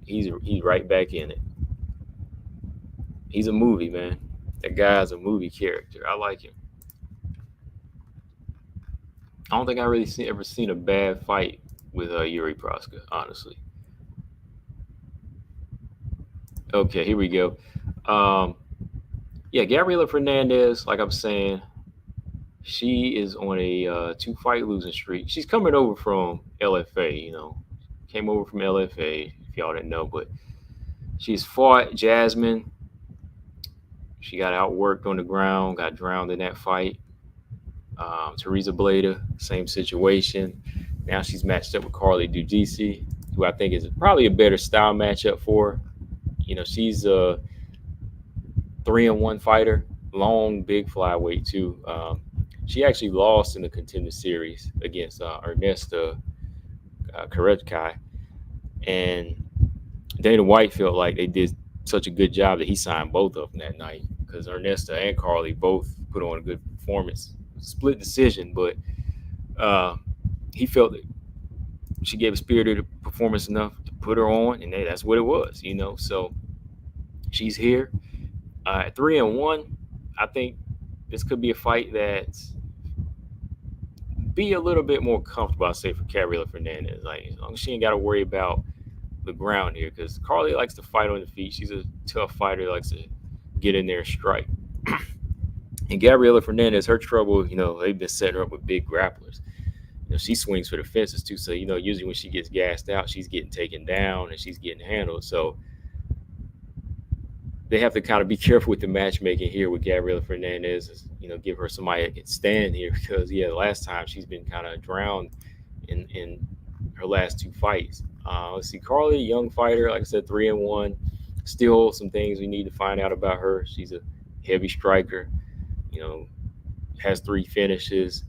he's right back in it. He's a movie, man. That guy's a movie character. I like him. I don't think I really ever seen a bad fight with Yuri Proska, honestly. Okay, here we go. Um, yeah, Gabriela Fernandez, like I'm saying, she is on a 2-fight losing streak. She's coming over from LFA, came over from LFA, if y'all didn't know, but she's fought Jasmine. She got outworked on the ground, got drowned in that fight. Teresa Bleda, same situation. Now she's matched up with Carly Dudici, who I think is probably a better style matchup for her. She's a 3-1 fighter, long, big flyweight too. She actually lost in the Contender Series against Ernesta Karetkai, and Dana White felt like they did such a good job that he signed both of them that night because Ernesta and Carly both put on a good performance. Split decision, but he felt that she gave a spirited performance enough to put her on, and that's what it was, So she's here at 3-1. I think this could be a fight that's be a little bit more comfortable, I say, for Gabriela Fernandez. Like, as long as she ain't got to worry about the ground here, because Carly likes to fight on the feet. She's a tough fighter, likes to get in there and strike. And Gabriela Fernandez, her trouble, they've been setting her up with big grapplers. She swings for the fences too. So, usually when she gets gassed out, she's getting taken down and she's getting handled. So they have to kind of be careful with the matchmaking here with Gabriela Fernandez. Give her somebody that can stand here because last time she's been kind of drowned in her last 2 fights. Let's see, Carly, young fighter, like I said, 3-1. Still some things we need to find out about her. She's a heavy striker. Has 3 finishes.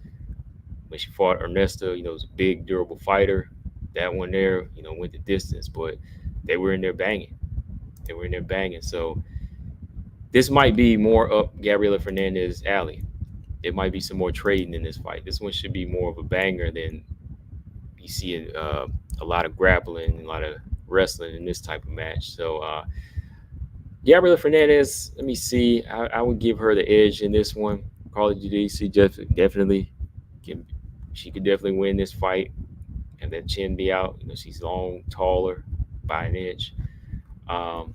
When she fought Ernesta, was a big, durable fighter. That one there, went the distance, but they were in there banging. So this might be more up Gabriela Fernandez's alley. There might be some more trading in this fight. This one should be more of a banger than you see a lot of grappling and a lot of wrestling in this type of match. So Gabriela Fernandez, let me see. I would give her the edge in this one. Carly Dudici definitely she could definitely win this fight and that chin be out. She's long, taller by an inch. I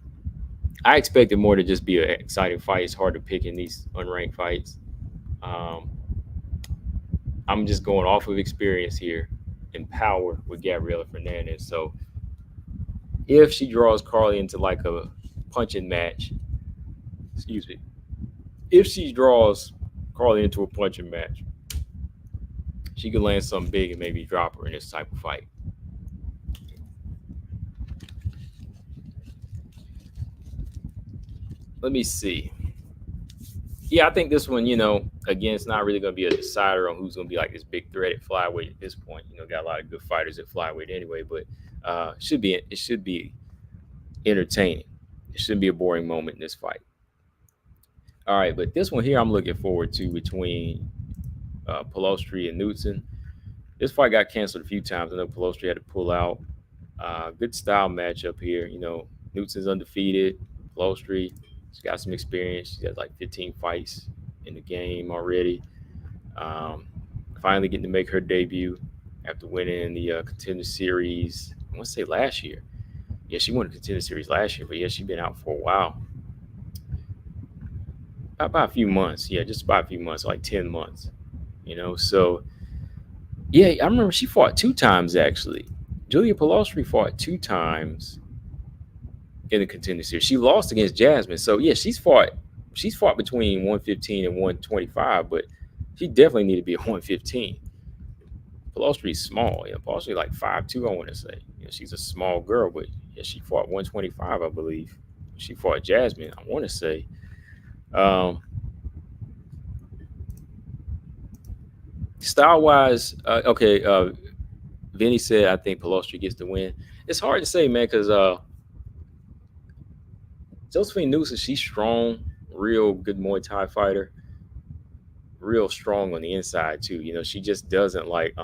expected more to just be an exciting fight. It's hard to pick in these unranked fights. I'm just going off of experience here and power with Gabriela Fernandez. So if she draws Carly into like a punching match, if she draws Carly into a punching match, she could land something big and maybe drop her in this type of fight. Let me see. Yeah, I think this one, again, it's not really going to be a decider on who's going to be like this big threat at flyweight at this point. Got a lot of good fighters at flyweight anyway, but it should be entertaining. It shouldn't be a boring moment in this fight. All right, but this one here I'm looking forward to between Pelostri and Knudsen. This fight got canceled a few times. I know Pelostri had to pull out. Good style matchup here. Knudsen's undefeated. Pelostri, she's got some experience. She's got like 15 fights in the game already. Finally getting to make her debut after winning the Contender Series. I want to say last year. Yeah, she won the Contender Series last year, but she's been out for a while. About a few months. Yeah, just about a few months, like 10 months. So yeah, I remember she fought 2 times actually. Julia Pelostri fought 2 times in the Contender Series. She lost against Jasmine. So yeah, she's fought between 115 and 125, but she definitely need to be at 115. Pelostri's small. Pelostri like 5'2", I want to say. She's a small girl, but she fought 125, I believe. She fought Jasmine, I want to say. Style-wise, okay, Vinny said I think Pelostri gets the win. It's hard to say, man, because Josephine Newsom, she's strong, real good Muay Thai fighter, real strong on the inside too. She just doesn't like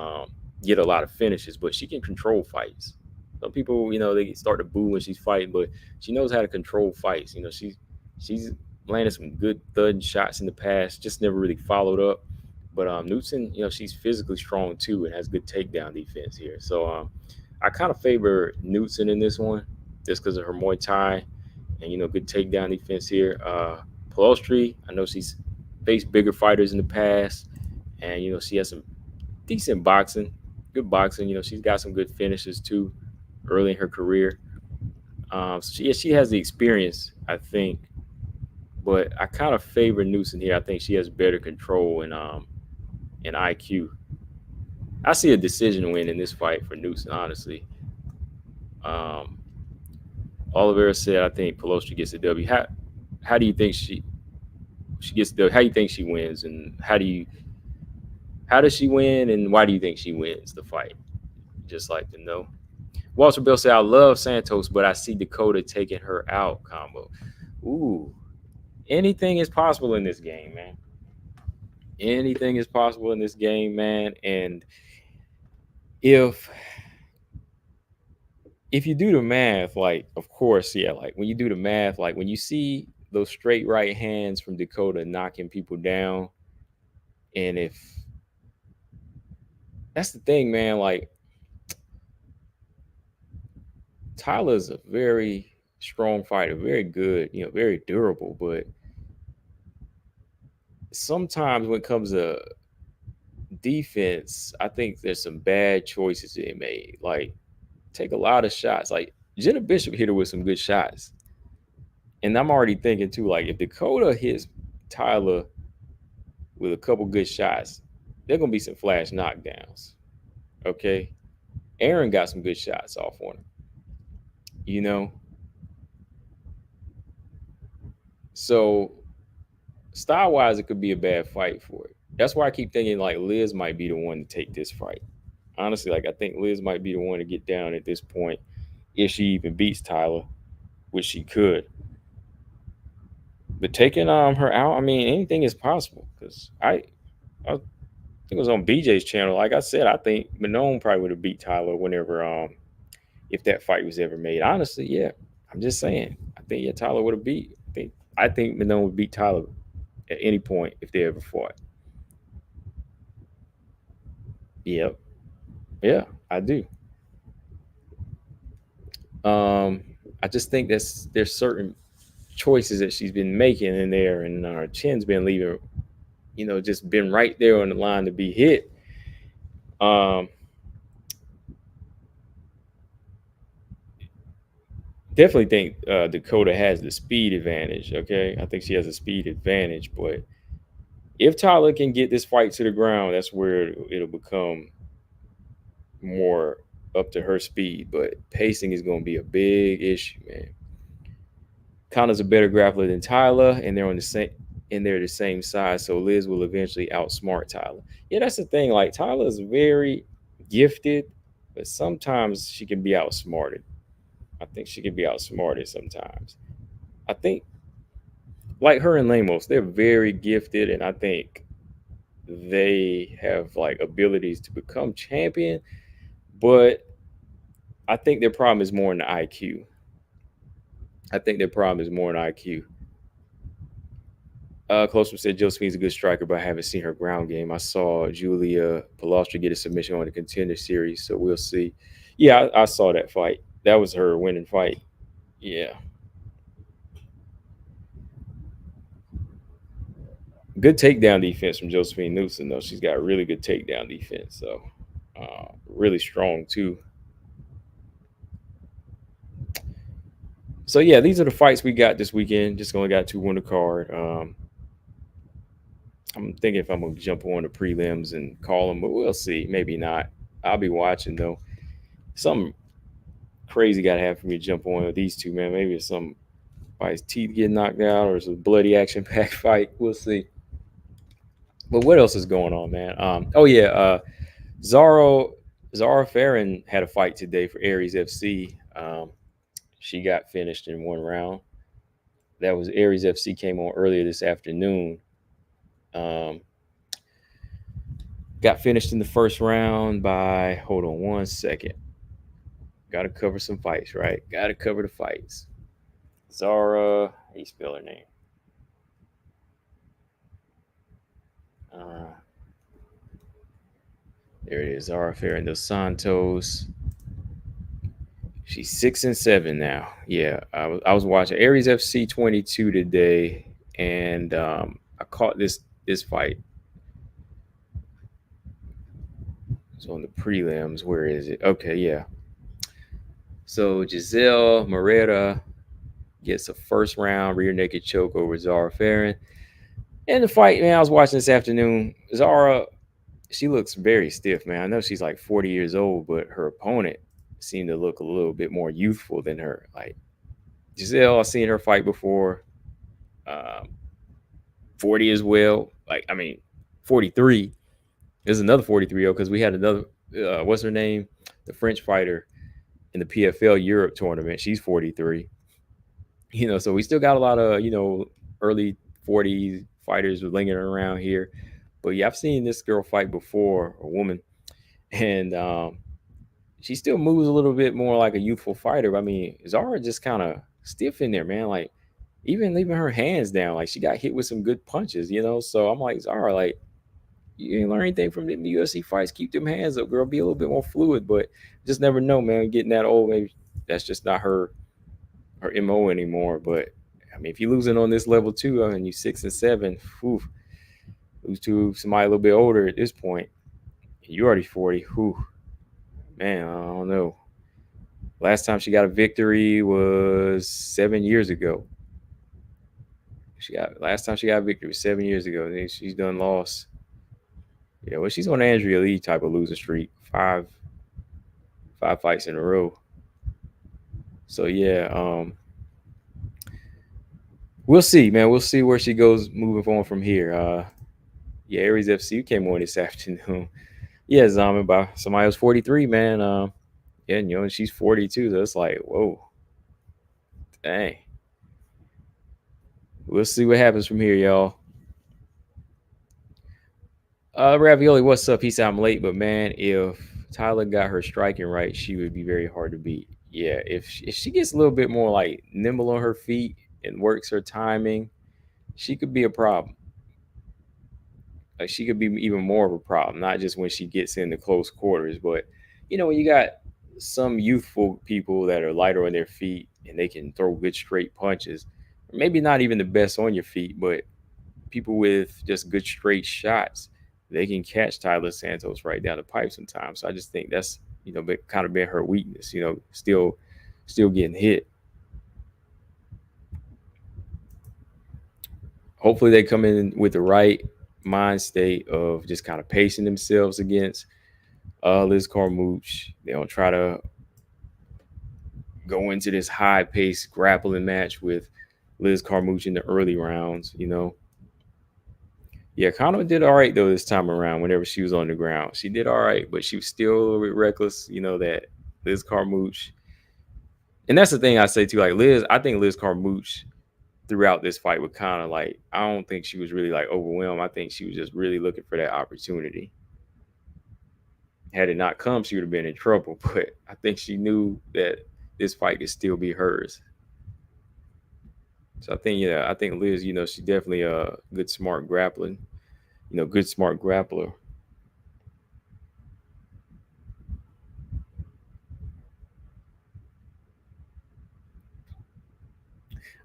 get a lot of finishes, but she can control fights. Some people, they start to boo when she's fighting, but she knows how to control fights. She's landed some good thud shots in the past, just never really followed up. But Newton, she's physically strong too and has good takedown defense here. So I kind of favor Newton in this one, just because of her Muay Thai and good takedown defense here. Pelostri, I know she's faced bigger fighters in the past, and she has some decent boxing, good boxing. She's got some good finishes too, early in her career. So she has the experience, I think, but I kind of favor Newsom here. I think she has better control and IQ. I see a decision win in this fight for Newsom, honestly. Um, Oliveira said, I think Pelosi gets a W. How do you think she gets the? How do you think she wins, and how does she win, and why do you think she wins the fight? Just like to know. Walter Bell said, I love Santos, but I see Dakota taking her out. Combo. Ooh, anything is possible in this game, man. Anything is possible in this game, man. And if you do the math, like, of course, yeah, like when you do the math, like when you see those straight right hands from Dakota knocking people down, and if that's the thing, man, like Tyler's a very strong fighter, very good, very durable, but sometimes when it comes to defense, I think there's some bad choices they made. Like, take a lot of shots. Like, Jenna Bishop hit her with some good shots. And I'm already thinking, too, like, if Dakota hits Tyler with a couple good shots, there going to be some flash knockdowns. Okay? Aaron got some good shots off on him. So, style-wise, it could be a bad fight for it. That's why I keep thinking, like, Liz might be the one to take this fight. Honestly, like, I think Liz might be the one to get down at this point if she even beats Tyler, which she could. But taking her out, I mean, anything is possible. Because I think it was on BJ's channel. Like I said, I think Manon probably would have beat Tyler whenever if that fight was ever made. Honestly, yeah. I'm just saying. I think Tyler would have beat. I think Manon would beat Tyler at any point if they ever fought. Yep. Yeah, I do. Um, I just think there's certain choices that she's been making in there, and her chin's been leaving, just been right there on the line to be hit. Um, Definitely think Dakota has the speed advantage. Okay, I think she has a speed advantage, but if Tyler can get this fight to the ground, that's where it'll become more up to her speed. But pacing is going to be a big issue, man. Connor's a better grappler than Tyler, and they're the same size. So Liz will eventually outsmart Tyler. Yeah, that's the thing. Like, Tyler's very gifted, but sometimes she can be outsmarted. I think she can be outsmarted sometimes. I think, like her and Lemos, they're very gifted, and I think they have like abilities to become champion. But I think their problem is more in the IQ. I think their problem is more in IQ. Closer said Josephine's a good striker, but I haven't seen her ground game. I saw Julia Palostra get a submission on the contender series, so we'll see. Yeah, I saw that fight. That was her winning fight. Yeah. Good takedown defense from Josephine Newsom, though. She's got really good takedown defense, so really strong, too. So, yeah, these are the fights we got this weekend. Just only got 2 on the card. I'm thinking if I'm going to jump on the prelims and call them, but we'll see. Maybe not. I'll be watching, though. Something crazy got to happen for me to jump on with these two, man. Maybe it's somebody's teeth getting knocked out or it's a bloody action-packed fight. We'll see. But what else is going on, man? Zara Farron had a fight today for Aries FC. She got finished in 1 round. That was Aries FC came on earlier this afternoon. Um, got finished in the first round by, hold on one second. Got to cover some fights, right? Got to cover the fights. Zara, how you spell her name? Uh, there it is, Zara Ferrin dos Santos. She's 6-7 now. Yeah, I was watching Aries FC 22 today, and I caught this fight. It's on the prelims. Where is it? Okay, yeah. So Giselle Morera gets a first round rear naked choke over Zara Ferrin. And the fight, man, I was watching this afternoon. Zara, she looks very stiff, man. I know she's like 40 years old, but her opponent seemed to look a little bit more youthful than her. Like Giselle, I've seen her fight before. Um, 40 as well. Like, I mean, 43. There's another 43 because we had another, what's her name? The French fighter in the PFL Europe tournament. She's 43. So we still got a lot of, early 40s fighters lingering around here. But yeah, I've seen this girl fight before, a woman, and she still moves a little bit more like a youthful fighter. I mean, Zara just kind of stiff in there, man. Like, even leaving her hands down, like she got hit with some good punches. So I'm like, Zara, like, you ain't learn anything from the UFC fights. Keep them hands up, girl. Be a little bit more fluid, but just never know, man. Getting that old, maybe that's just not her MO anymore. But I mean, if you're losing on this level too, and you 6-7, whew, lose to somebody a little bit older at this point, you already 40. Whew, man, I don't know. Last time she got a victory was 7 years ago. Last time she got a victory was 7 years ago. She's done lost. Yeah, well, she's on Andrea Lee type of losing streak. Five fights in a row. So yeah, we'll see, man. We'll see where she goes moving on from here. Yeah, Aries FC came on this afternoon. Yeah, Zaman by somebody who's 43, man. Yeah, and she's 42, so it's like, whoa, dang. We'll see what happens from here, y'all. Ravioli, what's up? He said I'm late, but man, if Tyler got her striking right, she would be very hard to beat. Yeah, if she gets a little bit more like nimble on her feet and works her timing, she could be a problem. Like she could be even more of a problem, not just when she gets into close quarters, but when you got some youthful people that are lighter on their feet and they can throw good straight punches, maybe not even the best on your feet, but people with just good straight shots, they can catch Tyler Santos right down the pipe sometimes. So I just think that's kind of been her weakness. Still getting hit. Hopefully they come in with the right mind state of just kind of pacing themselves against Liz Carmouche. They don't try to go into this high paced grappling match with Liz Carmouche in the early rounds. Yeah, Conor did all right though this time around. Whenever she was on the ground, she did all right, but she was still a little bit reckless. That Liz Carmouche, and that's the thing I say too. Like Liz, I think Liz Carmouche throughout this fight was kind of like, I don't think she was really like overwhelmed. I think she was just really looking for that opportunity. Had it not come, she would have been in trouble. But I think she knew that this fight could still be hers. So I think Liz, she's definitely a good, smart grappling, good, smart grappler.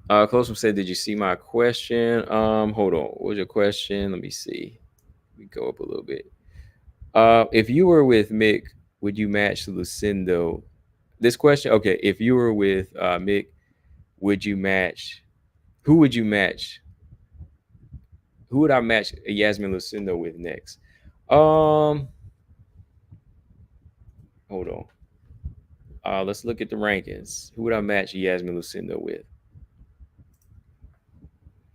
Close said, "Did you see my question?" Hold on. What was your question? Let me see. Let me go up a little bit. If you were with Mick, would you match Lucindo? This question, okay. If you were with Mick, would you match? Who would you match? Who would I match Yasmin Lucindo with next? Hold on. Let's look at the rankings. Who would I match Yasmin Lucindo with?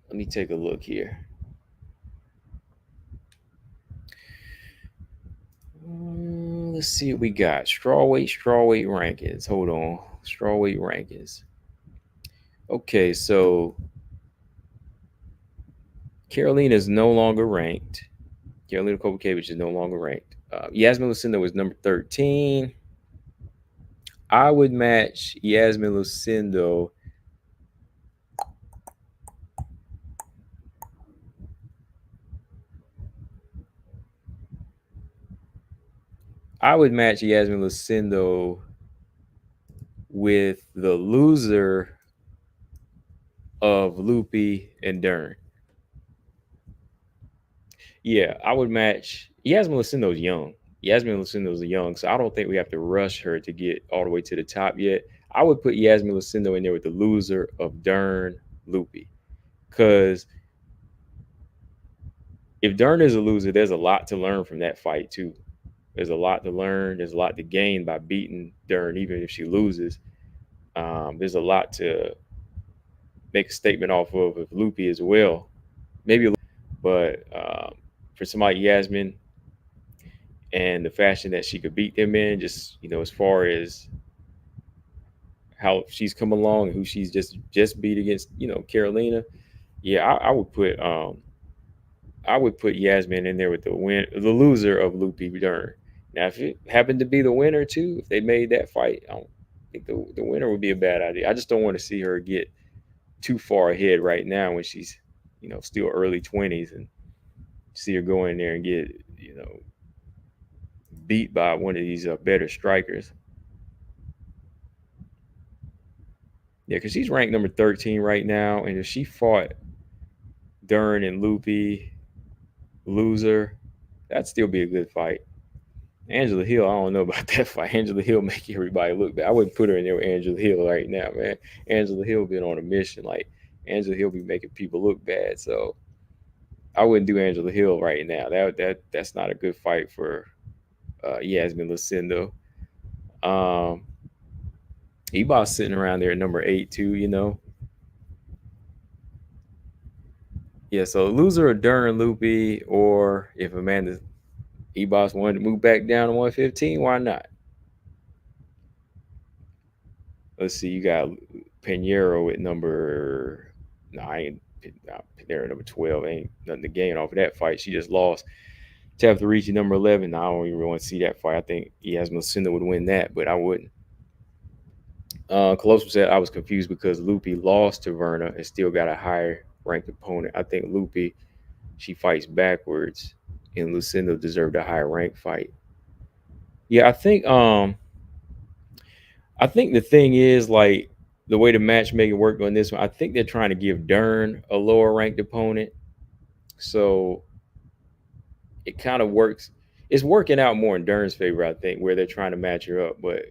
Let me take a look here. Let's see what we got. Strawweight rankings. Hold on. Strawweight rankings. Okay, so Carolina is no longer ranked. Carolina Kowalkiewicz is no longer ranked. Yasmin Lucinda was number 13. I would match Yasmin Lucindo. I would match Yasmin Lucindo with the loser of Loopy and Dern. Yeah, I would match Yasmin Lucindo's young. Yasmin Lucindo's young, so I don't think we have to rush her to get all the way to the top yet. I would put Yasmin Lucindo in there with the loser of Dern Loopy. Because if Dern is a loser, there's a lot to learn from that fight, too. There's a lot to learn. There's a lot to gain by beating Dern, even if she loses. There's a lot to make a statement off of Loopy as well. Maybe, but for somebody Yasmin and the fashion that she could beat them in, just as far as how she's come along and who she's just beat against, Carolina. Yeah, I would put Yasmin in there with the loser of Loopy Dern. Now, if it happened to be the winner too, if they made that fight, I don't think the winner would be a bad idea. I just don't want to see her get too far ahead right now when she's, still early 20s, and see her go in there and get, beat by one of these better strikers. Yeah, because she's ranked number 13 right now, and if she fought Dern and Loopy, loser, that'd still be a good fight. Angela Hill, I don't know about that fight. Angela Hill make everybody look bad. I wouldn't put her in there with Angela Hill right now, man. Angela Hill been on a mission. Like, Angela Hill be making people look bad. So I wouldn't do Angela Hill right now. That's not a good fight for Yasmin Lucindo. Ebos sitting around there at number 8 too. Yeah, so loser of Dern Loopy, or if Amanda Ebos wanted to move back down to 115, why not? Let's see, you got Pinheiro at number nine. Pinheiro number 12. Ain't nothing to gain off of that fight. She just lost. Tafarici number 11. Now, I don't even want to see that fight. I think Yasmin Lucinda would win that, but I wouldn't. Colosso said I was confused because Loopy lost to Verna and still got a higher ranked opponent. I think Loopy, she fights backwards, and Lucinda deserved a higher ranked fight. Yeah, I think the thing is, like, the way the matchmaking worked on this one, I think they're trying to give Dern a lower ranked opponent. So it kind of works. It's working out more in Dern's favor, I think, where they're trying to match her up. But,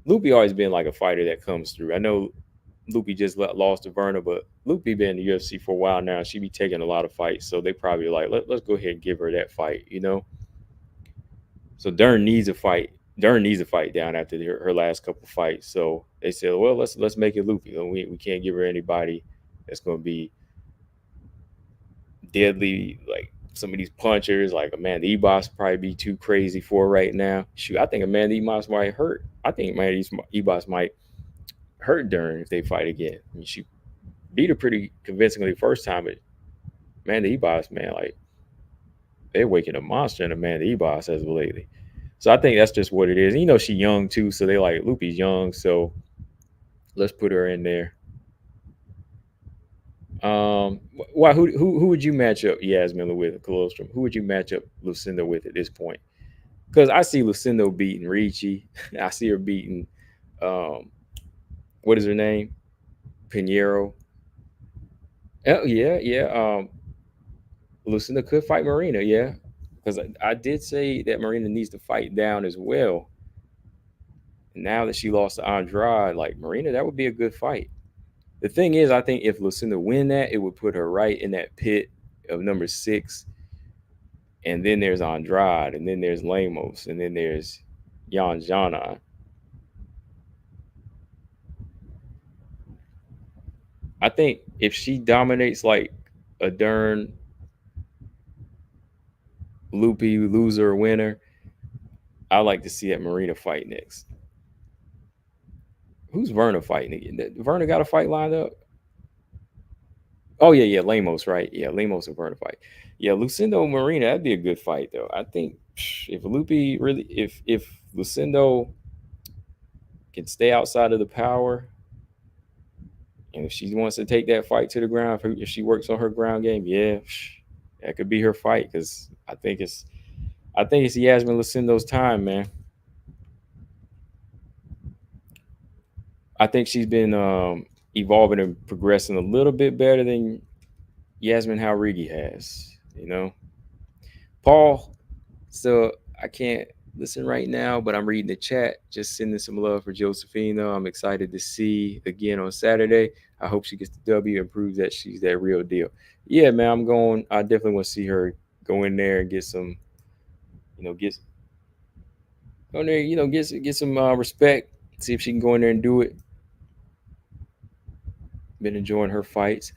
Loopy always been like a fighter that comes through. I know Loopy just lost to Verna, but Loopy been in the UFC for a while now. She be taking a lot of fights. So they probably like, let's go ahead and give her that fight. So Dern needs a fight. Dern needs a fight down after her last couple fights. So they said, well, let's make it Loopy. We can't give her anybody that's going to be deadly, like some of these punchers, like Amanda Ebos probably be too crazy for right now. Shoot, I think Amanda Ebos might hurt. I think Amanda Ebos might hurt Dern if they fight again. I mean, she beat her pretty convincingly the first time, but Amanda Ebos, man, like, they're waking a monster in Amanda Ebos as of lately. So I think that's just what it is. And, she's young too, so they like Loopy's young, so let's put her in there. Why? Who would you match up Yasmin with Colostrum? Who would you match up Lucinda with at this point? Because I see Lucinda beating Ricci. I see her beating, what is her name? Pinheiro. Oh yeah. Lucinda could fight Marina, yeah. Because I did say that Marina needs to fight down as well. And now that she lost to Andrade, like, Marina, that would be a good fight. The thing is, I think if Lucinda win that, it would put her right in that pit of number 6. And then there's Andrade, and then there's Lemos, and then there's Jan Jana. I think if she dominates like a Dern Loopy loser winner, I like to see that Marina fight next. Who's Verna fighting again? Verna got a fight lined up? Oh yeah, Lemos, right? Yeah, Lemos and Burner fight. Yeah, Lucindo Marina, that'd be a good fight though. I think if Lupe really, if Lucindo can stay outside of the power, and if she wants to take that fight to the ground, if she works on her ground game, yeah, that could be her fight. Because I think it's Yasmin Lucindo's time, man. I think she's been evolving and progressing a little bit better than Yasmin Haurigi has. Paul. So I can't listen right now, but I'm reading the chat. Just sending some love for Josephina. I'm excited to see again on Saturday. I hope she gets the W and proves that she's that real deal. Yeah, man, I'm going. I definitely want to see her go in there and get some, get go in there, get some respect. See if she can go in there and do it. Been enjoying her fights.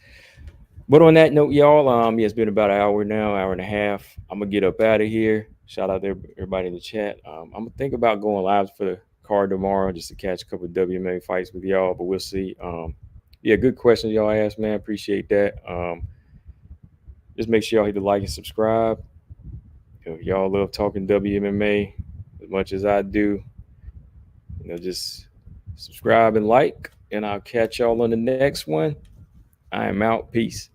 But on that note, y'all, yeah, it's been about an hour now, hour and a half. I'm gonna get up out of here. Shout out to everybody in the chat. I'm gonna think about going live for the card tomorrow just to catch a couple of WMA fights with y'all, but we'll see. Yeah, good questions y'all asked, man. Appreciate that. Just make sure y'all hit the like and subscribe. Y'all love talking WMMA as much as I do. Just subscribe and like, and I'll catch y'all on the next one. I am out. Peace.